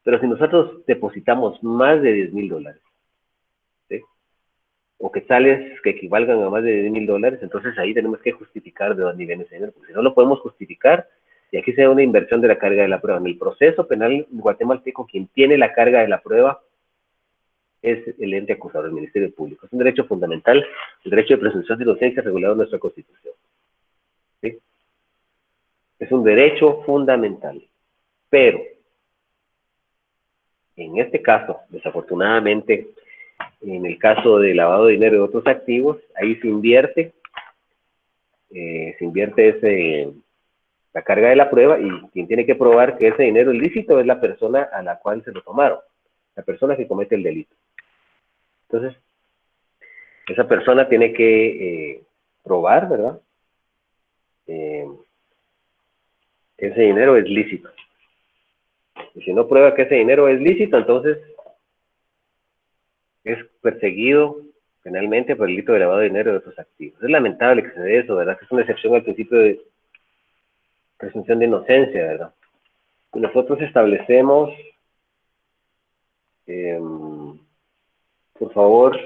Pero si nosotros depositamos más de $10,000, ¿sí?, o quetzales que equivalgan a más de $10,000, entonces ahí tenemos que justificar de dónde viene ese dinero, porque si no lo podemos justificar, y aquí se da una inversión de la carga de la prueba. En el proceso penal guatemalteco, quien tiene la carga de la prueba es el ente acusador, el Ministerio Público. Es un derecho fundamental, el derecho de presunción de inocencia regulado en nuestra Constitución, ¿sí? Es un derecho fundamental, pero en este caso, desafortunadamente, en el caso de lavado de dinero y otros activos, ahí se invierte la carga de la prueba, y quien tiene que probar que ese dinero es lícito es la persona a la cual se lo tomaron, la persona que comete el delito. Entonces, esa persona tiene que probar, ¿verdad?, que ese dinero es lícito. Y si no prueba que ese dinero es lícito, entonces es perseguido penalmente por el delito de lavado de dinero de otros activos. Es lamentable que se dé eso, ¿verdad?, que es una excepción al principio de presunción de inocencia, ¿verdad? Y nosotros establecemos, por favor,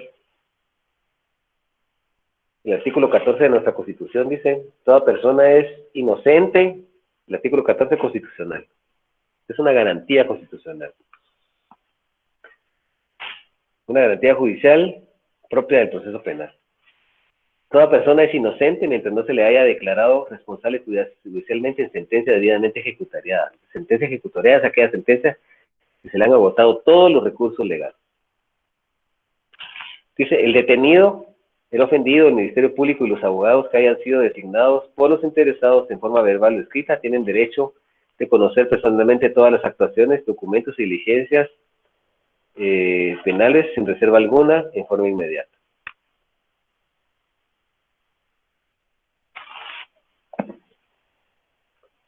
el artículo 14 de nuestra Constitución dice: toda persona es inocente. El artículo 14 constitucional. Es una garantía constitucional. Una garantía judicial propia del proceso penal. Toda persona es inocente mientras no se le haya declarado responsable judicialmente en sentencia debidamente ejecutoriada. Sentencia ejecutoriada es aquella sentencia que se le han agotado todos los recursos legales. Dice, el detenido, el ofendido, el Ministerio Público y los abogados que hayan sido designados por los interesados en forma verbal o escrita tienen derecho de conocer personalmente todas las actuaciones, documentos y diligencias penales sin reserva alguna en forma inmediata.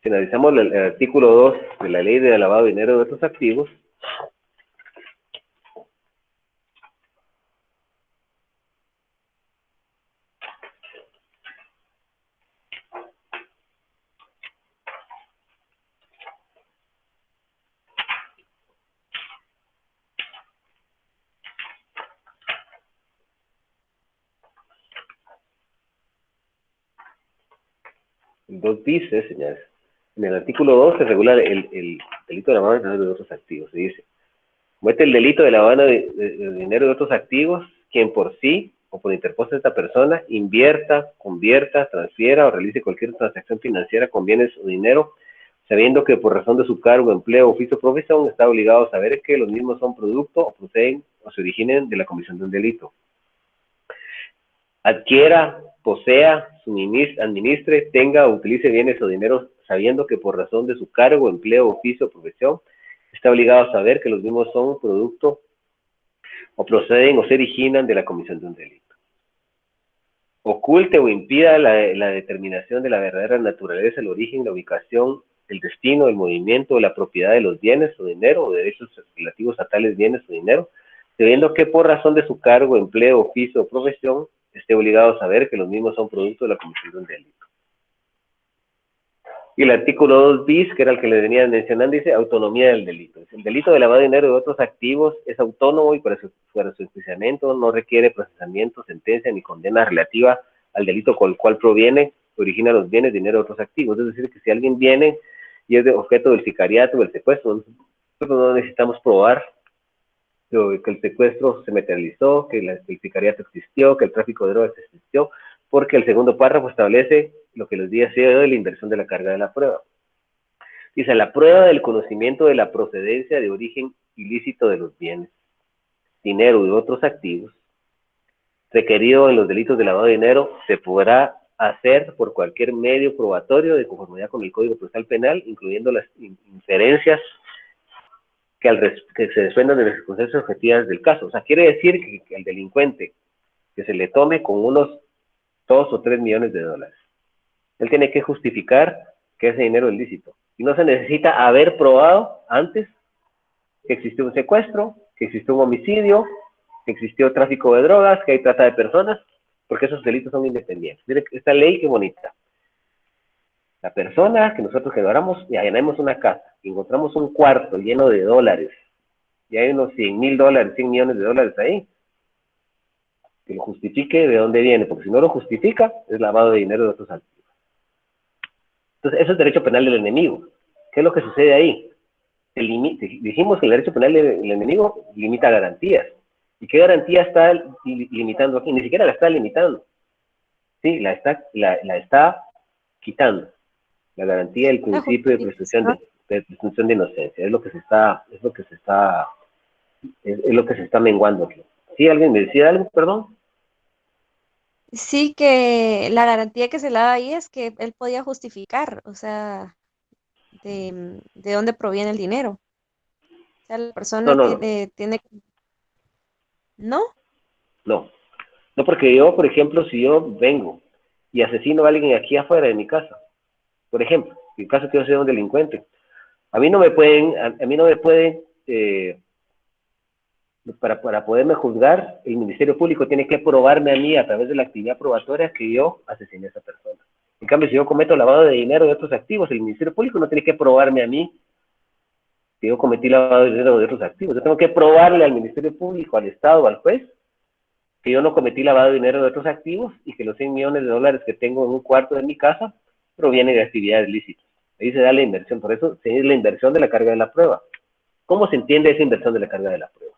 Si analizamos el artículo 2 de la Ley de Lavado de Dinero de otros activos, el 2 dice, señores, en el artículo 2 se regula el delito de lavado de dinero de otros activos. Se dice, comete el delito de lavado de dinero de otros activos quien por sí o por interposta de esta persona invierta, convierta, transfiera o realice cualquier transacción financiera con bienes o dinero, sabiendo que por razón de su cargo, empleo, oficio o profesión está obligado a saber que los mismos son producto o proceden o se originen de la comisión de un delito. Adquiera, posea, administre, tenga o utilice bienes o dinero sabiendo que por razón de su cargo, empleo, oficio o profesión está obligado a saber que los mismos son producto o proceden o se originan de la comisión de un delito. Oculte o impida la determinación de la verdadera naturaleza, el origen, la ubicación, el destino, el movimiento o la propiedad de los bienes o dinero o derechos relativos a tales bienes o dinero, sabiendo que por razón de su cargo, empleo, oficio o profesión esté obligado a saber que los mismos son producto de la comisión de un delito. Y el artículo 2 bis, que era el que le venía mencionando, dice autonomía del delito. El delito de lavado de dinero de otros activos es autónomo y para su enjuiciamiento no requiere procesamiento, sentencia ni condena relativa al delito con el cual proviene, origina los bienes, dinero de otros activos. Es decir, que si alguien viene y es de objeto del sicariato o del secuestro, nosotros no necesitamos probar que el secuestro se materializó, que el sicariato existió, que el tráfico de drogas existió, porque el segundo párrafo establece lo que les decía de la inversión de la carga de la prueba. Dice, la prueba del conocimiento de la procedencia de origen ilícito de los bienes, dinero y otros activos, requerido en los delitos de lavado de dinero, se podrá hacer por cualquier medio probatorio de conformidad con el Código Procesal Penal, incluyendo las inferencias que se desprendan de las circunstancias objetivas del caso. O sea, quiere decir que el delincuente que se le tome con unos 2 o 3 millones de dólares, él tiene que justificar que ese dinero es lícito. Y no se necesita haber probado antes que existió un secuestro, que existió un homicidio, que existió tráfico de drogas, que hay trata de personas, porque esos delitos son independientes. Miren, esta ley, qué bonita. La persona que nosotros generamos y allanamos una casa, y encontramos un cuarto lleno de dólares, y hay unos 100,000 dólares, 100 millones de dólares ahí, que lo justifique de dónde viene, porque si no lo justifica, es lavado de dinero de otros activos. Entonces, eso es derecho penal del enemigo. ¿Qué es lo que sucede ahí? Dijimos que el derecho penal del enemigo limita garantías. ¿Y qué garantía está limitando aquí? Ni siquiera la está limitando. Sí, la está quitando. La garantía del principio de presunción de inocencia. Es lo que se está menguando aquí. ¿Sí? ¿Alguien me decía algo? Perdón. Sí, que la garantía que se le da ahí es que él podía justificar, o sea, de dónde proviene el dinero. O sea, la persona No. tiene... ¿No? No, porque yo, por ejemplo, si yo vengo y asesino a alguien aquí afuera de mi casa, por ejemplo, en el caso que yo sea un delincuente, a mí no me pueden, para poderme juzgar, el Ministerio Público tiene que probarme a mí a través de la actividad probatoria que yo asesiné a esa persona. En cambio, si yo cometo lavado de dinero de otros activos, el Ministerio Público no tiene que probarme a mí que yo cometí lavado de dinero de otros activos. Yo tengo que probarle al Ministerio Público, al Estado, al juez, que yo no cometí lavado de dinero de otros activos y que los 100 millones de dólares que tengo en un cuarto de mi casa provienen de actividades lícitas. Ahí se da la inversión, por eso es la inversión de la carga de la prueba. ¿Cómo se entiende esa inversión de la carga de la prueba?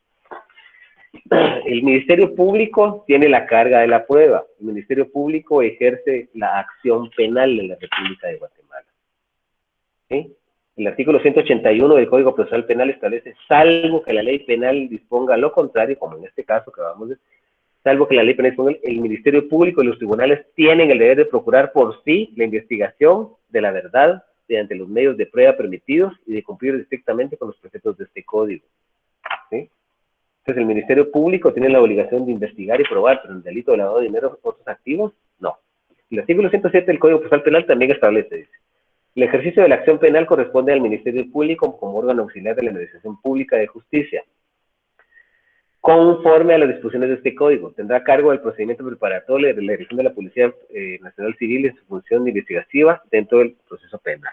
El Ministerio Público tiene la carga de la prueba. El Ministerio Público ejerce la acción penal en la República de Guatemala. ¿Sí? El artículo 181 del Código Procesal Penal establece, salvo que la ley penal disponga lo contrario, como en este caso que vamos a ver, salvo que la ley penal disponga, el Ministerio Público y los tribunales tienen el deber de procurar por sí la investigación de la verdad mediante los medios de prueba permitidos y de cumplir estrictamente con los preceptos de este código. ¿Sí? Entonces, el Ministerio Público tiene la obligación de investigar y probar, pero el delito de lavado de dinero o otros activos, no. El artículo 107 del Código Procesal Penal también establece, dice, el ejercicio de la acción penal corresponde al Ministerio Público como órgano auxiliar de la Administración Pública de Justicia. Conforme a las disposiciones de este código, tendrá a cargo del procedimiento preparatorio de la dirección de la Policía Nacional Civil en su función investigativa dentro del proceso penal.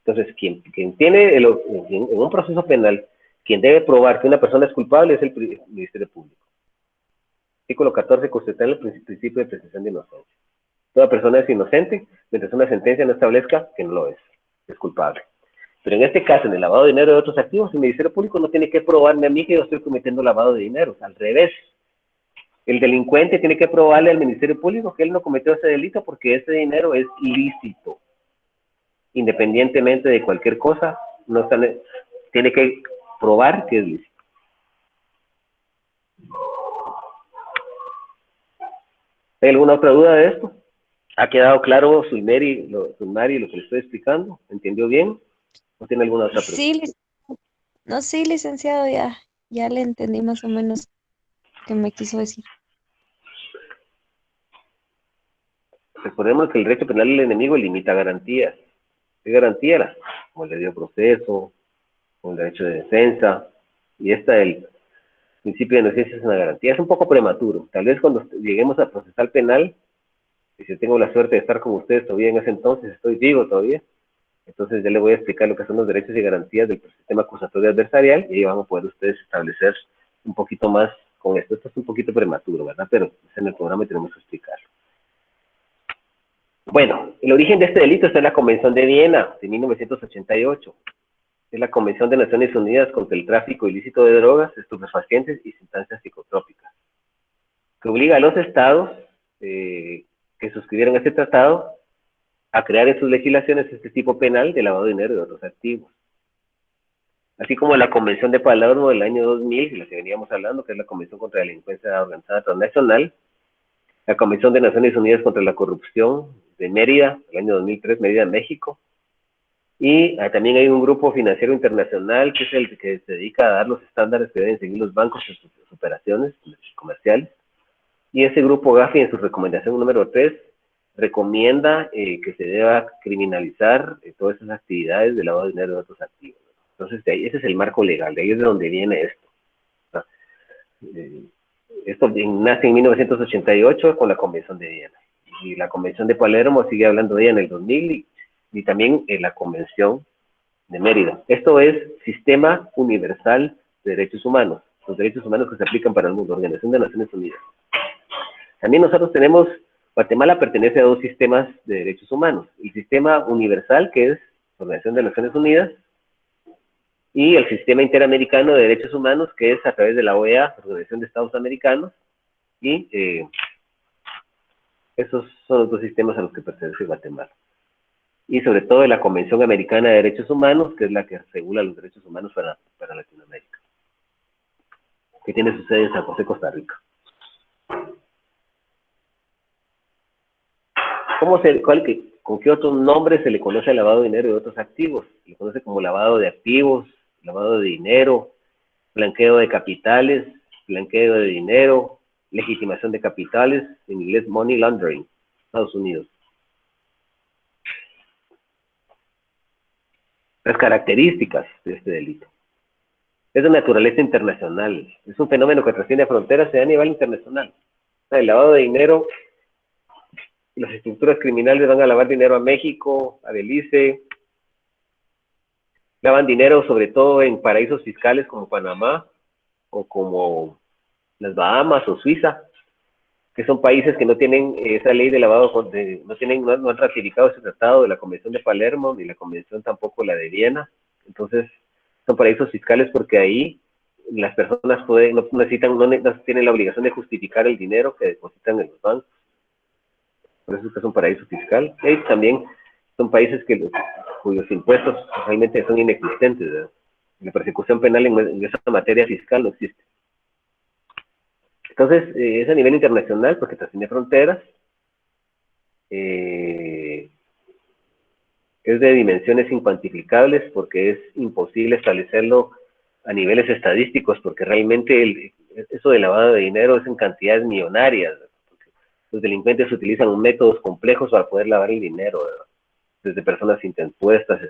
Entonces, quien tiene en un proceso penal, quien debe probar que una persona es culpable es el Ministerio Público. Artículo 14 constituye el principio de presunción de inocencia. Toda persona es inocente mientras una sentencia no establezca que no lo es culpable. Pero en este caso, en el lavado de dinero de otros activos, el Ministerio Público no tiene que probarme a mí que yo estoy cometiendo lavado de dinero. Al revés, el delincuente tiene que probarle al Ministerio Público que él no cometió ese delito porque ese dinero es lícito. Independientemente de cualquier cosa, tiene que probar que es lícito. ¿Hay alguna otra duda de esto? ¿Ha quedado claro, Sulmari, lo que le estoy explicando? ¿Entendió bien? ¿O tiene alguna otra pregunta? Sí, licenciado, ya le entendí más o menos lo que me quiso decir. Recordemos que el derecho penal del enemigo limita garantías. ¿Qué garantía? Como el debido proceso, como el derecho de defensa, y el principio de inocencia es una garantía. Es un poco prematuro. Tal vez cuando lleguemos a procesal penal, y si tengo la suerte de estar con ustedes todavía en ese entonces, estoy vivo todavía, entonces ya le voy a explicar lo que son los derechos y garantías del sistema acusatorio adversarial, y ahí van a poder ustedes establecer un poquito más con esto. Esto es un poquito prematuro, ¿verdad? Pero en el programa tenemos que explicarlo. Bueno, el origen de este delito está en la Convención de Viena, de 1988. Es la Convención de Naciones Unidas contra el tráfico ilícito de drogas, estupefacientes y sustancias psicotrópicas, que obliga a los estados que suscribieron este tratado a crear en sus legislaciones este tipo penal de lavado de dinero y de otros activos. Así como la Convención de Palermo del año 2000, de la que veníamos hablando, que es la Convención contra la Delincuencia Organizada Transnacional, la Convención de Naciones Unidas contra la Corrupción de Mérida, del año 2003, Mérida, México, y también hay un grupo financiero internacional que es el que se dedica a dar los estándares que deben seguir los bancos en sus operaciones comerciales, y ese grupo GAFI en su recomendación número 3 recomienda que se deba criminalizar todas esas actividades de lavado de dinero de otros activos. Entonces, ese es el marco legal, de ahí es de donde viene esto. Esto nace en 1988 con la Convención de Viena, y la Convención de Palermo sigue hablando de ella en el 2000, y también en la Convención de Mérida. Esto es Sistema Universal de Derechos Humanos, los derechos humanos que se aplican para el mundo, Organización de Naciones Unidas. También nosotros tenemos, Guatemala pertenece a dos sistemas de derechos humanos, el Sistema Universal, que es la Organización de Naciones Unidas, y el Sistema Interamericano de Derechos Humanos, que es a través de la OEA, Organización de Estados Americanos, y esos son los dos sistemas a los que pertenece Guatemala. Y sobre todo de la Convención Americana de Derechos Humanos, que es la que regula los derechos humanos para Latinoamérica, que tiene su sede en San José, Costa Rica. ¿Con qué otros nombres se le conoce al lavado de dinero y de otros activos? Se le conoce como lavado de activos, lavado de dinero, blanqueo de capitales, blanqueo de dinero, legitimación de capitales, en inglés money laundering, Estados Unidos. Las características de este delito. Es de naturaleza internacional. Es un fenómeno que trasciende fronteras, se da a nivel internacional. El lavado de dinero, las estructuras criminales van a lavar dinero a México, a Belice, lavan dinero sobre todo en paraísos fiscales como Panamá, o como las Bahamas o Suiza, que son países que no tienen esa ley de lavado, no han ratificado ese tratado de la Convención de Palermo, ni la Convención tampoco la de Viena. Entonces, son paraísos fiscales porque ahí las personas no tienen la obligación de justificar el dinero que depositan en los bancos. Por eso es que es un paraíso fiscal. Y también son países cuyos impuestos realmente son inexistentes, ¿verdad? La persecución penal en esa materia fiscal no existe. Entonces, es a nivel internacional porque trasciende fronteras. Es de dimensiones incuantificables porque es imposible establecerlo a niveles estadísticos, porque realmente eso de lavado de dinero es en cantidades millonarias. Los delincuentes utilizan métodos complejos para poder lavar el dinero, ¿verdad? Desde personas interpuestas,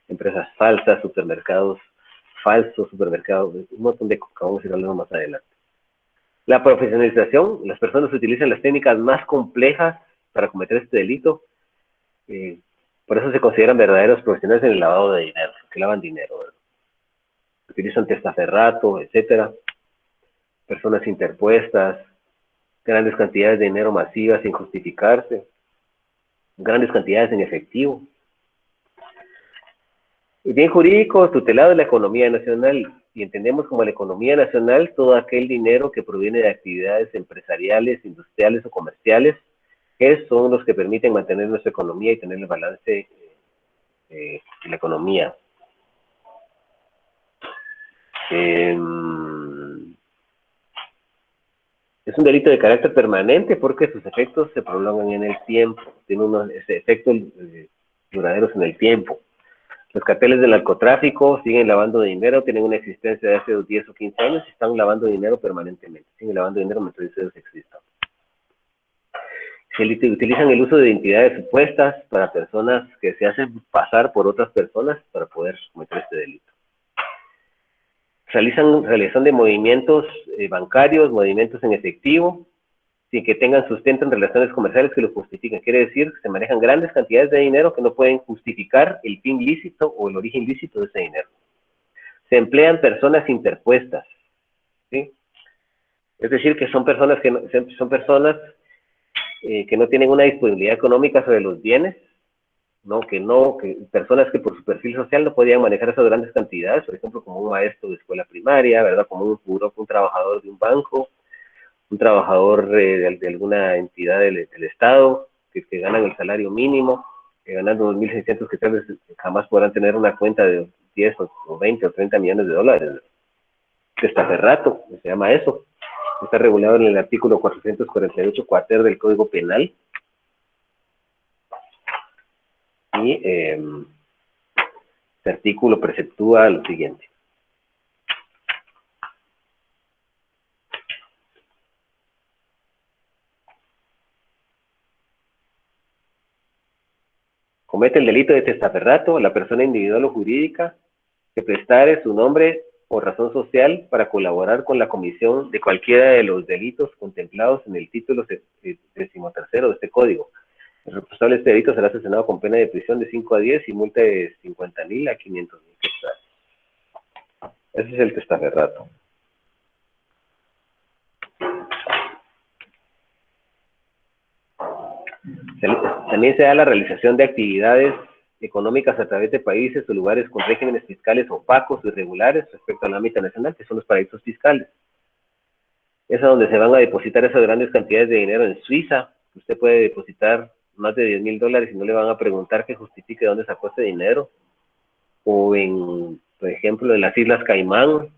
empresas falsas, supermercados falsos, supermercados, un montón de cosas, vamos a ir hablando más adelante. La profesionalización, las personas utilizan las técnicas más complejas para cometer este delito, por eso se consideran verdaderos profesionales en el lavado de dinero, que lavan dinero, ¿verdad? Utilizan testaferrato, etcétera, personas interpuestas, grandes cantidades de dinero masivas sin justificarse, grandes cantidades en efectivo. El bien jurídico tutelado de la economía nacional, y entendemos como la economía nacional todo aquel dinero que proviene de actividades empresariales, industriales o comerciales, que son los que permiten mantener nuestra economía y tener el balance de la economía. Es un delito de carácter permanente porque sus efectos se prolongan en el tiempo, tienen unos efectos duraderos en el tiempo. Los carteles del narcotráfico siguen lavando dinero, tienen una existencia de hace 10 o 15 años y están lavando dinero permanentemente, siguen lavando dinero mientras ellos existan. Se utilizan el uso de identidades supuestas para personas que se hacen pasar por otras personas para poder cometer este delito. Realizan de movimientos bancarios, movimientos en efectivo, sin que tengan sustento en relaciones comerciales que lo justifiquen. Quiere decir que se manejan grandes cantidades de dinero que no pueden justificar el fin lícito o el origen lícito de ese dinero. Se emplean personas interpuestas, ¿sí? Es decir, que son personas que no tienen una disponibilidad económica sobre los bienes, que personas que por su perfil social no podían manejar esas grandes cantidades, por ejemplo, como un maestro de escuela primaria, ¿verdad? Como un trabajador de un banco, un trabajador de alguna entidad del Estado, que ganan el salario mínimo, que ganan 2.600 quetzales, jamás podrán tener una cuenta de 10 o 20 o 30 millones de dólares. Testaferrato, se llama eso. Está regulado en el artículo 448 cuater del Código Penal. Y este artículo preceptúa lo siguiente. Comete el delito de testaferrato la persona individual o jurídica que prestare su nombre o razón social para colaborar con la comisión de cualquiera de los delitos contemplados en el título 13º de este código. El responsable de este delito será sancionado con pena de prisión de 5 a 10 y multa de 50.000 a 500.000 quetzales. Ese es el testaferrato. También se da la realización de actividades económicas a través de países o lugares con regímenes fiscales opacos o irregulares respecto al ámbito nacional, que son los paraísos fiscales. Es a donde se van a depositar esas grandes cantidades de dinero en Suiza. Usted puede depositar más de 10.000 dólares y no le van a preguntar que justifique de dónde sacó ese dinero. O por ejemplo, en las Islas Caimán,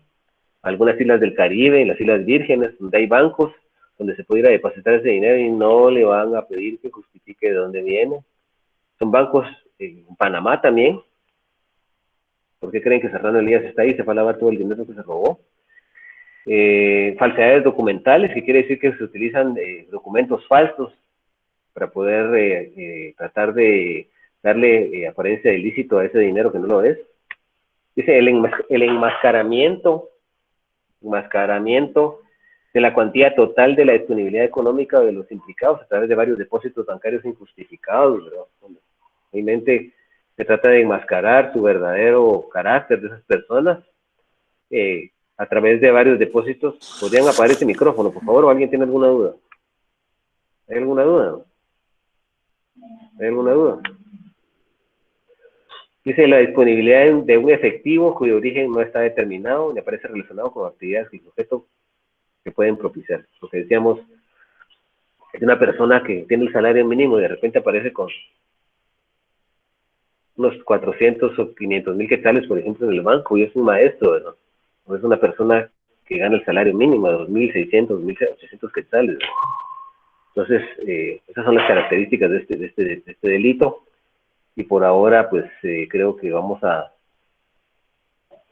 algunas islas del Caribe, en las Islas Vírgenes, donde hay bancos, donde se puede ir a depositar ese dinero y no le van a pedir que justifique de dónde viene. Son bancos en Panamá también. ¿Por qué creen que Serrano Elías está ahí? Se fue a lavar todo el dinero que se robó. Falsedades documentales, que quiere decir que se utilizan documentos falsos para poder tratar de darle apariencia de ilícito a ese dinero que no lo es. Dice el enmascaramiento de la cuantía total de la disponibilidad económica de los implicados a través de varios depósitos bancarios injustificados, ¿verdad? Obviamente se trata de enmascarar su verdadero carácter de esas personas a través de varios depósitos. ¿Podrían apagar ese micrófono, por favor, o alguien tiene alguna duda? ¿Hay alguna duda? ¿Hay alguna duda? Dice la disponibilidad de un efectivo cuyo origen no está determinado y aparece relacionado con actividades y sujetos que pueden propiciar. Lo que decíamos, es una persona que tiene el salario mínimo y de repente aparece con unos 400 o 500 mil quetzales, por ejemplo, en el banco, y es un maestro, ¿verdad? O es una persona que gana el salario mínimo de 2.600, 2.800 quetzales, ¿verdad? Entonces, esas son las características de este delito, y por ahora, pues, creo que vamos a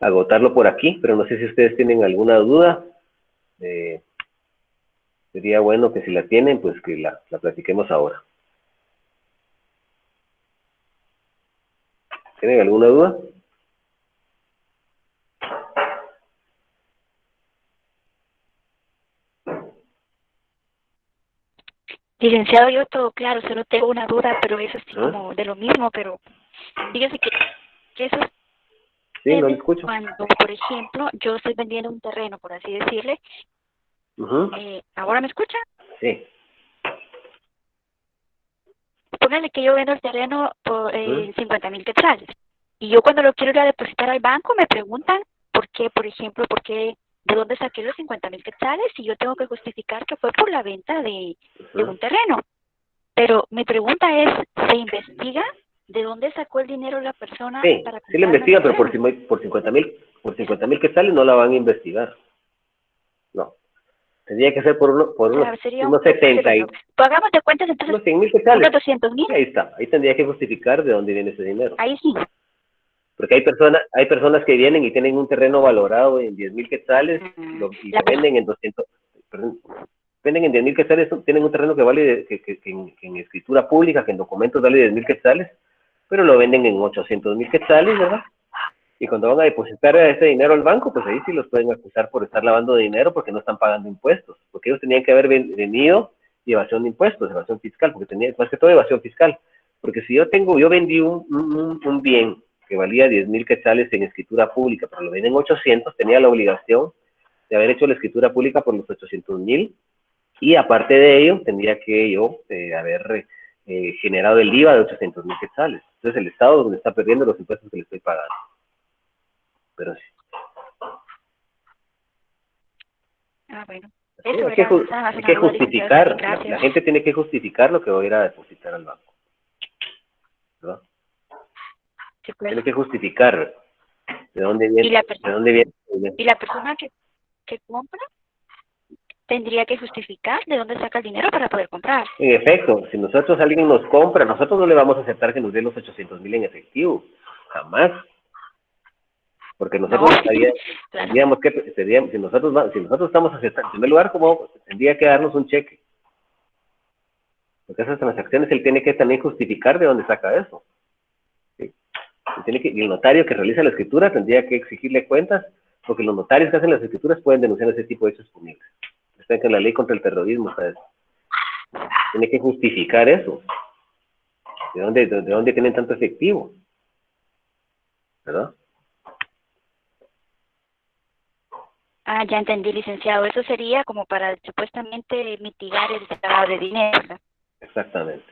agotarlo por aquí, pero no sé si ustedes tienen alguna duda. Sería bueno que si la tienen, pues que la platiquemos ahora. ¿Tienen alguna duda? Licenciado, yo todo claro, solo tengo una duda, pero es así como de lo mismo, pero fíjese que eso Sí, no lo escucho. cuando, por ejemplo, yo estoy vendiendo un terreno, por así decirle, ¿ahora me escucha? Sí. Póngale que yo vendo el terreno por 50,000 quetzales, y yo cuando lo quiero ir a depositar al banco me preguntan por qué, por ejemplo, de dónde saqué los 50,000 quetzales, y yo tengo que justificar que fue por la venta de un terreno. Pero mi pregunta es, ¿se investiga de dónde sacó el dinero la persona? Sí, sí la investiga, pero por 50,000 quetzales no la van a investigar. No. Tendría que ser por unos 70 y... Pagamos de cuentas entonces unos 100,000 quetzales. Unos 200,000. Ahí está. Ahí tendría que justificar de dónde viene ese dinero. Ahí sí. Porque hay personas que vienen y tienen un terreno valorado en 10,000 quetzales y lo venden en 200... Perdón, venden en 10,000 quetzales, tienen un terreno que vale, que en escritura pública, que en documentos vale 10,000 quetzales, pero lo venden en 800,000 quetzales, ¿verdad? Y cuando van a depositar ese dinero al banco, pues ahí sí los pueden acusar por estar lavando dinero porque no están pagando impuestos, porque ellos tenían que haber venido y evasión de impuestos, evasión fiscal, porque tenía más que todo evasión fiscal, porque si yo vendí un bien que valía 10,000 quetzales en escritura pública, pero lo venden en 800, tenía la obligación de haber hecho la escritura pública por los 800,000, y aparte de ello, tendría que yo haber generado el IVA de 800,000 quetzales. Entonces el Estado es donde está perdiendo los impuestos que le estoy pagando. Pero sí. Bueno. Hay que justificar, la gente tiene que justificar lo que va a ir a depositar al banco, ¿verdad? Sí, pues. Tiene que justificar de dónde viene, ¿Y la persona que compra tendría que justificar de dónde saca el dinero para poder comprar? En efecto, si alguien nos compra, nosotros no le vamos a aceptar que nos dé los 800,000 en efectivo, jamás. Porque nosotros tendríamos que, si nosotros estamos aceptando, en primer lugar, como tendría que darnos un cheque. Porque esas transacciones él tiene que también justificar de dónde saca eso. ¿Sí? Y el notario que realiza la escritura tendría que exigirle cuentas, porque los notarios que hacen las escrituras pueden denunciar ese tipo de hechos punibles. Está en la ley contra el terrorismo, ¿sabes? Tiene que justificar eso. ¿De dónde tienen tanto efectivo? ¿Verdad? Ya entendí, licenciado. Eso sería como para supuestamente mitigar el lavado de dinero, ¿verdad? Exactamente.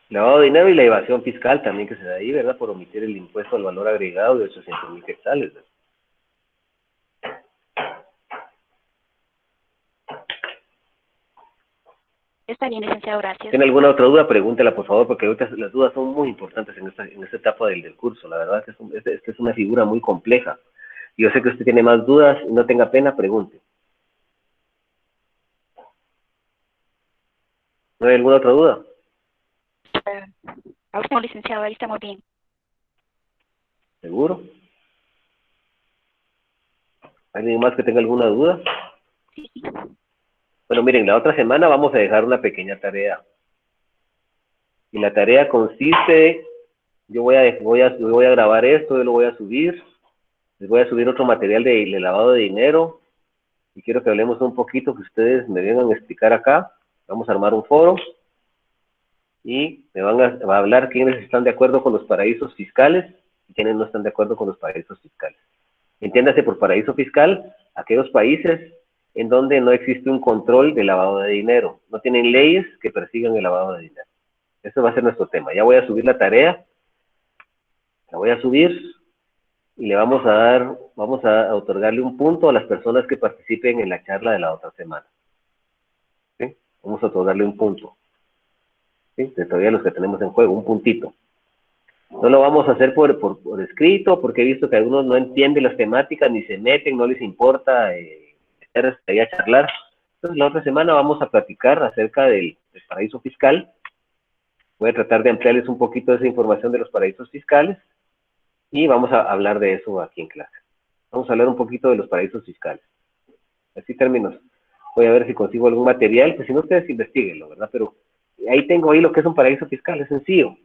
Lavado de dinero y la evasión fiscal también que se da ahí, ¿verdad? Por omitir el impuesto al valor agregado de 800,000 quetzales, ¿verdad? Está bien, licenciado, gracias. ¿Tiene alguna otra duda? Pregúntela, por favor, porque ahorita las dudas son muy importantes en esta etapa del curso. La verdad que es una figura muy compleja. Yo sé que usted tiene más dudas, y no tenga pena, pregunte. ¿No hay alguna otra duda? Ahora no, licenciado, ahí estamos bien. ¿Seguro? ¿Alguien más que tenga alguna duda? Sí. Bueno, miren, la otra semana vamos a dejar una pequeña tarea. Y la tarea consiste, yo voy a grabar esto, yo lo voy a subir. Les voy a subir otro material de lavado de dinero y quiero que hablemos un poquito, que ustedes me vengan a explicar acá. Vamos a armar un foro y me van a hablar quiénes están de acuerdo con los paraísos fiscales y quiénes no están de acuerdo con los paraísos fiscales. Entiéndase por paraíso fiscal aquellos países en donde no existe un control de lavado de dinero, no tienen leyes que persigan el lavado de dinero. Eso va a ser nuestro tema. Ya voy a subir la tarea La voy a subir y le vamos a otorgarle un punto a las personas que participen en la charla de la otra semana. ¿Sí? Vamos a otorgarle un punto. ¿Sí? De todavía los que tenemos en juego, un puntito. No lo vamos a hacer por escrito, porque he visto que algunos no entienden las temáticas, ni se meten, no les importa meterse ahí a charlar. Entonces, la otra semana vamos a platicar acerca del paraíso fiscal. Voy a tratar de ampliarles un poquito de esa información de los paraísos fiscales y vamos a hablar de eso aquí en clase. Vamos a hablar un poquito de los paraísos fiscales. Así términos. Voy a ver si consigo algún material, pues si no ustedes investiguenlo, ¿verdad? Pero ahí tengo ahí lo que es un paraíso fiscal, es sencillo.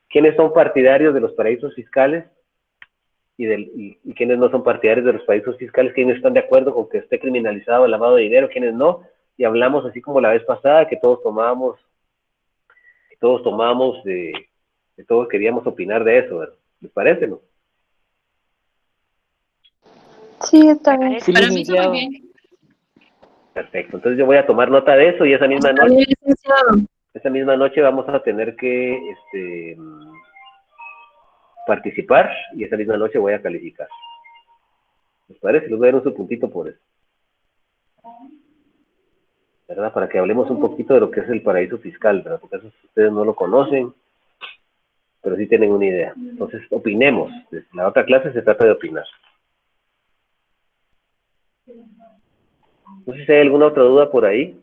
¿Quiénes son partidarios de los paraísos fiscales y quiénes no son partidarios de los paraísos fiscales? ¿Quiénes están de acuerdo con que esté criminalizado el lavado de dinero? ¿Quiénes no? Y hablamos así como la vez pasada, que todos todos queríamos opinar de eso, ¿verdad? ¿Les parece, no? Sí, está bien. Sí, Para mí está muy licenciado. bien. Perfecto. Entonces yo voy a tomar nota de eso y esa misma Está noche, bien, licenciado. vamos a tener que participar y esa misma noche voy a calificar. ¿Les parece? Les voy a dar un subpuntito por eso. ¿Verdad? Para que hablemos un poquito de lo que es el paraíso fiscal, ¿verdad? Porque eso ustedes no lo conocen, pero sí tienen una idea. Entonces, opinemos. La otra clase se trata de opinar. No sé si hay alguna otra duda por ahí.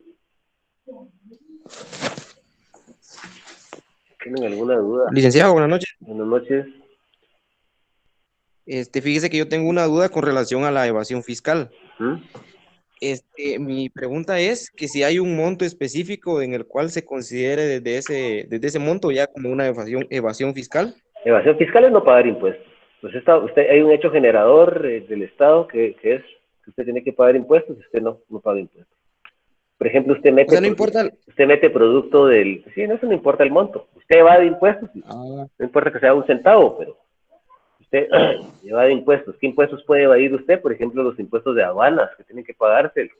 ¿Tienen alguna duda? Licenciado, buenas noches. Buenas noches. Fíjese que yo tengo una duda con relación a la evasión fiscal. ¿Mm? Mi pregunta es que si hay un monto específico en el cual se considere desde ese monto ya como una evasión fiscal. Evasión fiscal es no pagar impuestos. Pues hay un hecho generador del Estado que es que usted tiene que pagar impuestos y usted no paga impuestos. Por ejemplo, usted mete, O sea, no importa. usted mete producto del... Sí, no, eso no importa el monto. Usted evade impuestos. No importa que sea un centavo, pero usted evade impuestos. ¿Qué impuestos puede evadir usted? Por ejemplo, los impuestos de aduanas que tienen que pagarse.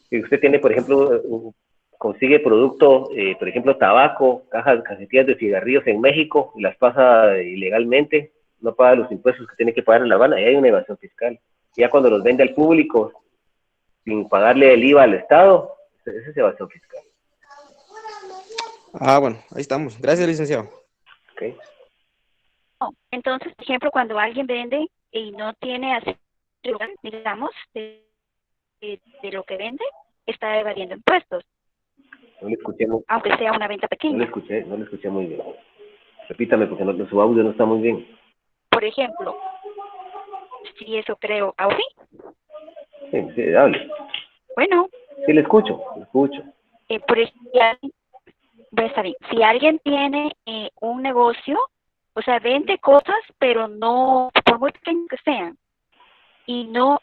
Si usted tiene, por ejemplo, consigue producto, por ejemplo, tabaco, cajetillas de cigarrillos en México y las pasa ilegalmente, no paga los impuestos que tiene que pagar en La Habana, y hay una evasión fiscal. Y ya cuando los vende al público, sin pagarle el IVA al Estado, esa es evasión fiscal. Bueno, ahí estamos. Gracias, licenciado. Okay. Entonces, por ejemplo, cuando alguien vende y no tiene así, digamos, de lo que vende, está evadiendo impuestos. No le escuché muy, aunque sea una venta pequeña. No le escuché muy bien. Repítame porque su audio no está muy bien. Por ejemplo, si eso creo, ¿ahora sí? Sí, hable. Bueno. Sí, le escucho. Por ejemplo, está bien. Si alguien tiene un negocio, o sea, vende cosas, pero no, por muy pequeño que sean, y no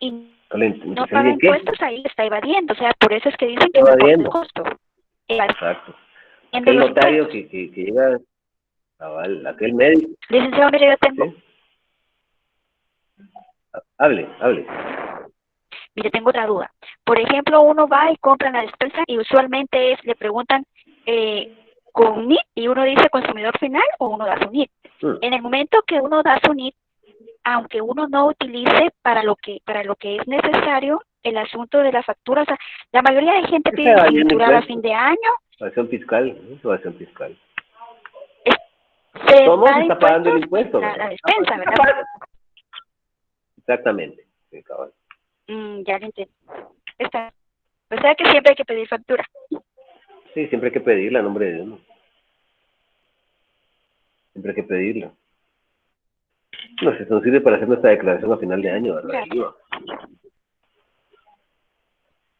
paga impuestos, ahí está evadiendo. O sea, por eso es que dicen que no importa el costo. Exacto. Aquel notario que llega, aquel médico. Licenciado, mire, yo tengo... ¿Sí? Hable. Mire, tengo otra duda. Por ejemplo, uno va y compra en la despensa y usualmente le preguntan con NIT y uno dice consumidor final o uno da su NIT. En el momento que uno da su NIT, aunque uno no utilice para lo que es necesario el asunto de la factura, o sea, la mayoría de gente pide factura a fin de año. Evasión fiscal. ¿Cómo se está pagando el impuesto? La despensa, ¿verdad? Exactamente. Sí, cabal. Ya lo entiendo. O sea que siempre hay que pedir factura. Sí, siempre hay que pedirla, a nombre de uno. Siempre hay que pedirla. No, eso nos sirve para hacer nuestra declaración a final de año, ¿verdad?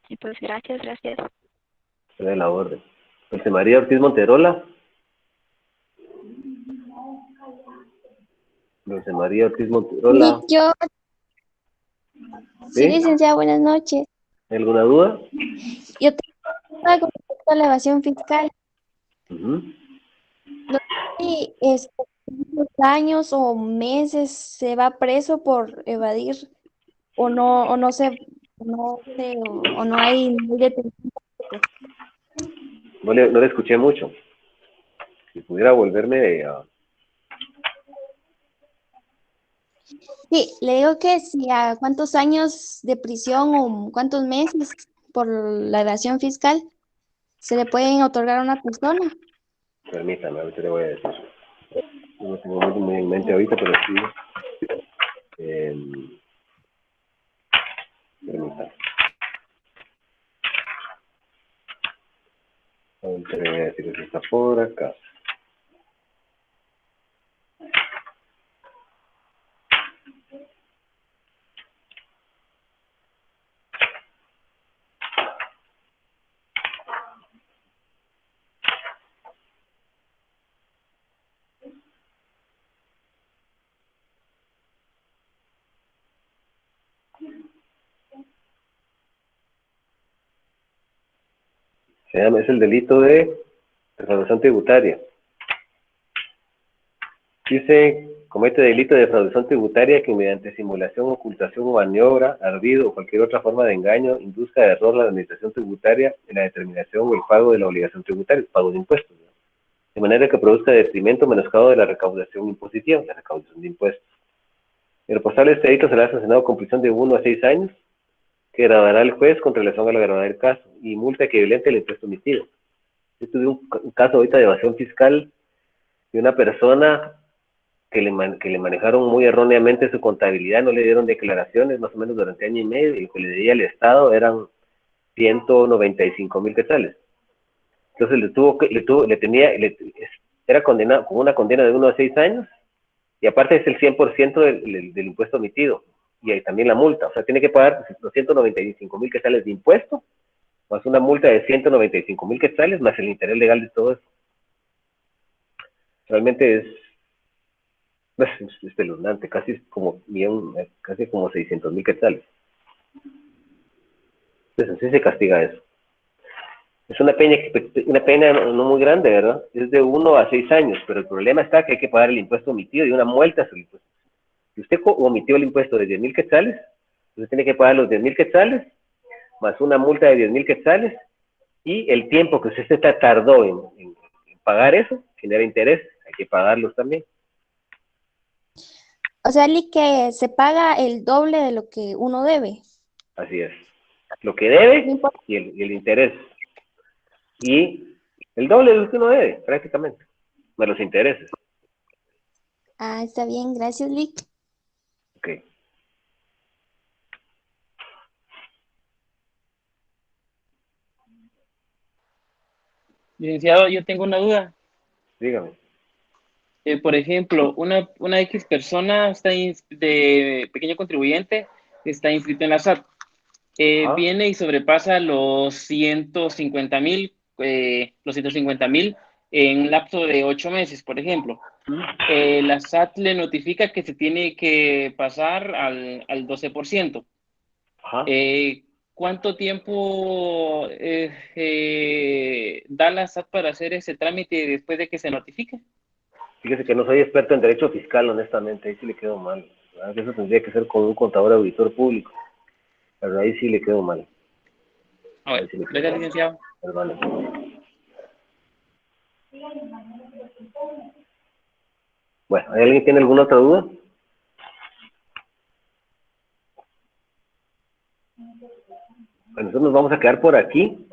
Sí, pues gracias. Se da la orden. José María Ortiz Monterola. Yo. Sí, licenciada, buenas noches. ¿Alguna duda? Yo tengo una duda con respecto a la evasión fiscal. No sé si años o meses se va preso por evadir o no hay detención. No le escuché mucho. Si pudiera volverme a Sí, le digo que si a cuántos años de prisión o cuántos meses por la evasión fiscal se le pueden otorgar a una persona. Permítame, ahorita le voy a decir. No lo tengo muy en mente ahorita, pero sí. Permítame. Ahorita le voy a decir que está por acá. Es el delito de defraudación tributaria. Dice, comete delito de defraudación tributaria que mediante simulación, ocultación o maniobra, ardido o cualquier otra forma de engaño, induzca de error la administración tributaria en la determinación o el pago de la obligación tributaria, el pago de impuestos, ¿no? De manera que produzca detrimento o menoscabo de la recaudación impositiva, la recaudación de impuestos. El responsable de este delito será sancionado con prisión de 1 a 6 años, que gravará el juez con relación a la gravedad del caso, y multa que violente el impuesto emitido. Yo tuve un caso ahorita de evasión fiscal de una persona que le manejaron muy erróneamente su contabilidad, no le dieron declaraciones más o menos durante año y medio, y lo que le debía al Estado eran 195,000 quetzales. Entonces era condenado con una condena de 1 a 6 años, y aparte es el 100% del impuesto emitido, y ahí también la multa, o sea, tiene que pagar los 195,000 quetzales de impuesto, más una multa de 195,000 quetzales, más el interés legal de todo eso. Realmente es espeluznante, casi como 600,000 quetzales. Entonces así se castiga eso. Es una pena no muy grande, ¿verdad? Es de 1 a 6 años, pero el problema está que hay que pagar el impuesto omitido y una multa sobre el impuesto. Si usted omitió el impuesto de 10,000 quetzales, usted tiene que pagar los 10,000 quetzales, más una multa de 10,000 quetzales, y el tiempo que usted tardó en pagar eso, genera interés, hay que pagarlos también. O sea, Lee, que se paga el doble de lo que uno debe. Así es. Lo que debe No importa. y el interés. Y el doble de lo que uno debe, prácticamente, más los intereses. Ah, está bien, gracias, Lee. Ok. Licenciado, yo tengo una duda. Dígame. Por ejemplo, una X persona de pequeño contribuyente está inscrito en la SAT. Viene y sobrepasa los 150,000, en un lapso de 8 meses, por ejemplo. La SAT le notifica que se tiene que pasar al 12%. Ajá. ¿Cuánto tiempo da la SAT para hacer ese trámite después de que se notifique? Fíjese que no soy experto en derecho fiscal, honestamente, ahí sí le quedo mal. ¿Verdad? Eso tendría que ser con un contador auditor público, pero ahí sí le quedo mal. A ver, Ahí sí le quedo gracias, mal. licenciado. Perdón. Bueno, ¿alguien tiene alguna otra duda? Bueno, nosotros nos vamos a quedar por aquí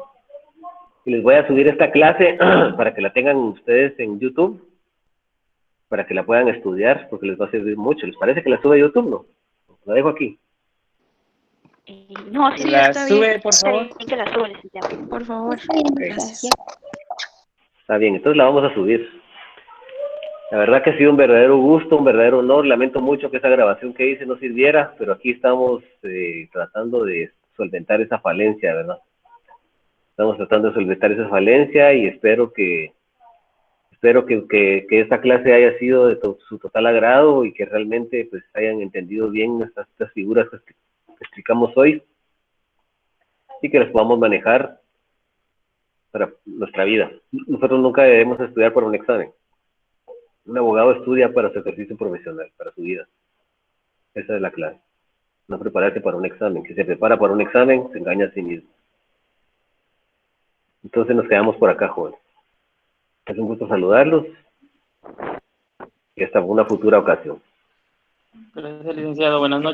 y les voy a subir esta clase para que la tengan ustedes en YouTube, para que la puedan estudiar, porque les va a servir mucho. ¿Les parece que la suba a YouTube? No, la dejo aquí. No, sí, ¿La está bien. sube, por favor? Sí, que la sube, licenciado. Por favor. Okay. Gracias. Está bien, entonces la vamos a subir. La verdad que ha sido un verdadero gusto, un verdadero honor. Lamento mucho que esa grabación que hice no sirviera, pero aquí estamos tratando de solventar esa falencia, ¿verdad? Estamos tratando de solventar esa falencia y espero que esta clase haya sido de su total agrado y que realmente pues hayan entendido bien estas figuras que explicamos hoy y que las podamos manejar para nuestra vida. Nosotros nunca debemos estudiar por un examen. Un abogado estudia para su ejercicio profesional, para su vida. Esa es la clave. No prepararse para un examen. Si se prepara para un examen, se engaña a sí mismo. Entonces nos quedamos por acá, jóvenes. Es un gusto saludarlos y hasta una futura ocasión. Gracias, licenciado. Buenas noches.